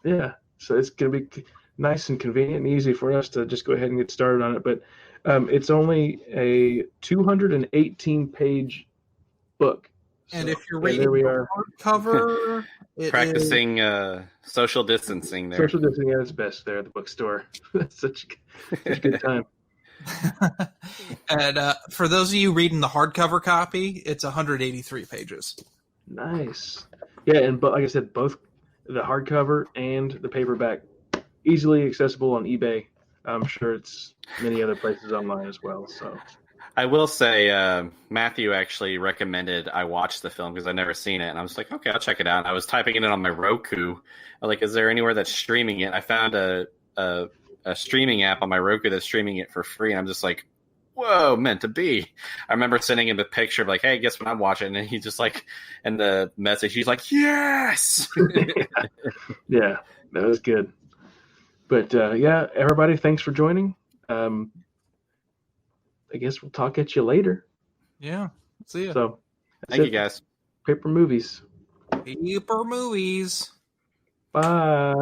Yeah. So it's going to be nice and convenient and easy for us to just go ahead and get started on it. But it's only a 218-page book. And so, if you're reading the hardcover, practicing social distancing there. Social distancing at its best there at the bookstore. That's such a good time. And for those of you reading the hardcover copy, it's 183 pages. Nice. Yeah, but like I said, both the hardcover and the paperback easily accessible on eBay. I'm sure it's many other places online as well. So I will say, Matthew actually recommended I watch the film because I'd never seen it, and I was like, okay, I'll check it out. And I was typing it in on my Roku. I'm like, is there anywhere that's streaming it? I found a streaming app on my Roku that's streaming it for free, and I'm just like, whoa, meant to be. I remember sending him a picture of like, hey, guess what I'm watching? And he's just like, in the message, he's like, yes. yeah, that was good. But yeah, everybody, thanks for joining. I guess we'll talk at you later. Yeah. See ya. So Thank you, guys. Paper Movies. Paper movies. Bye.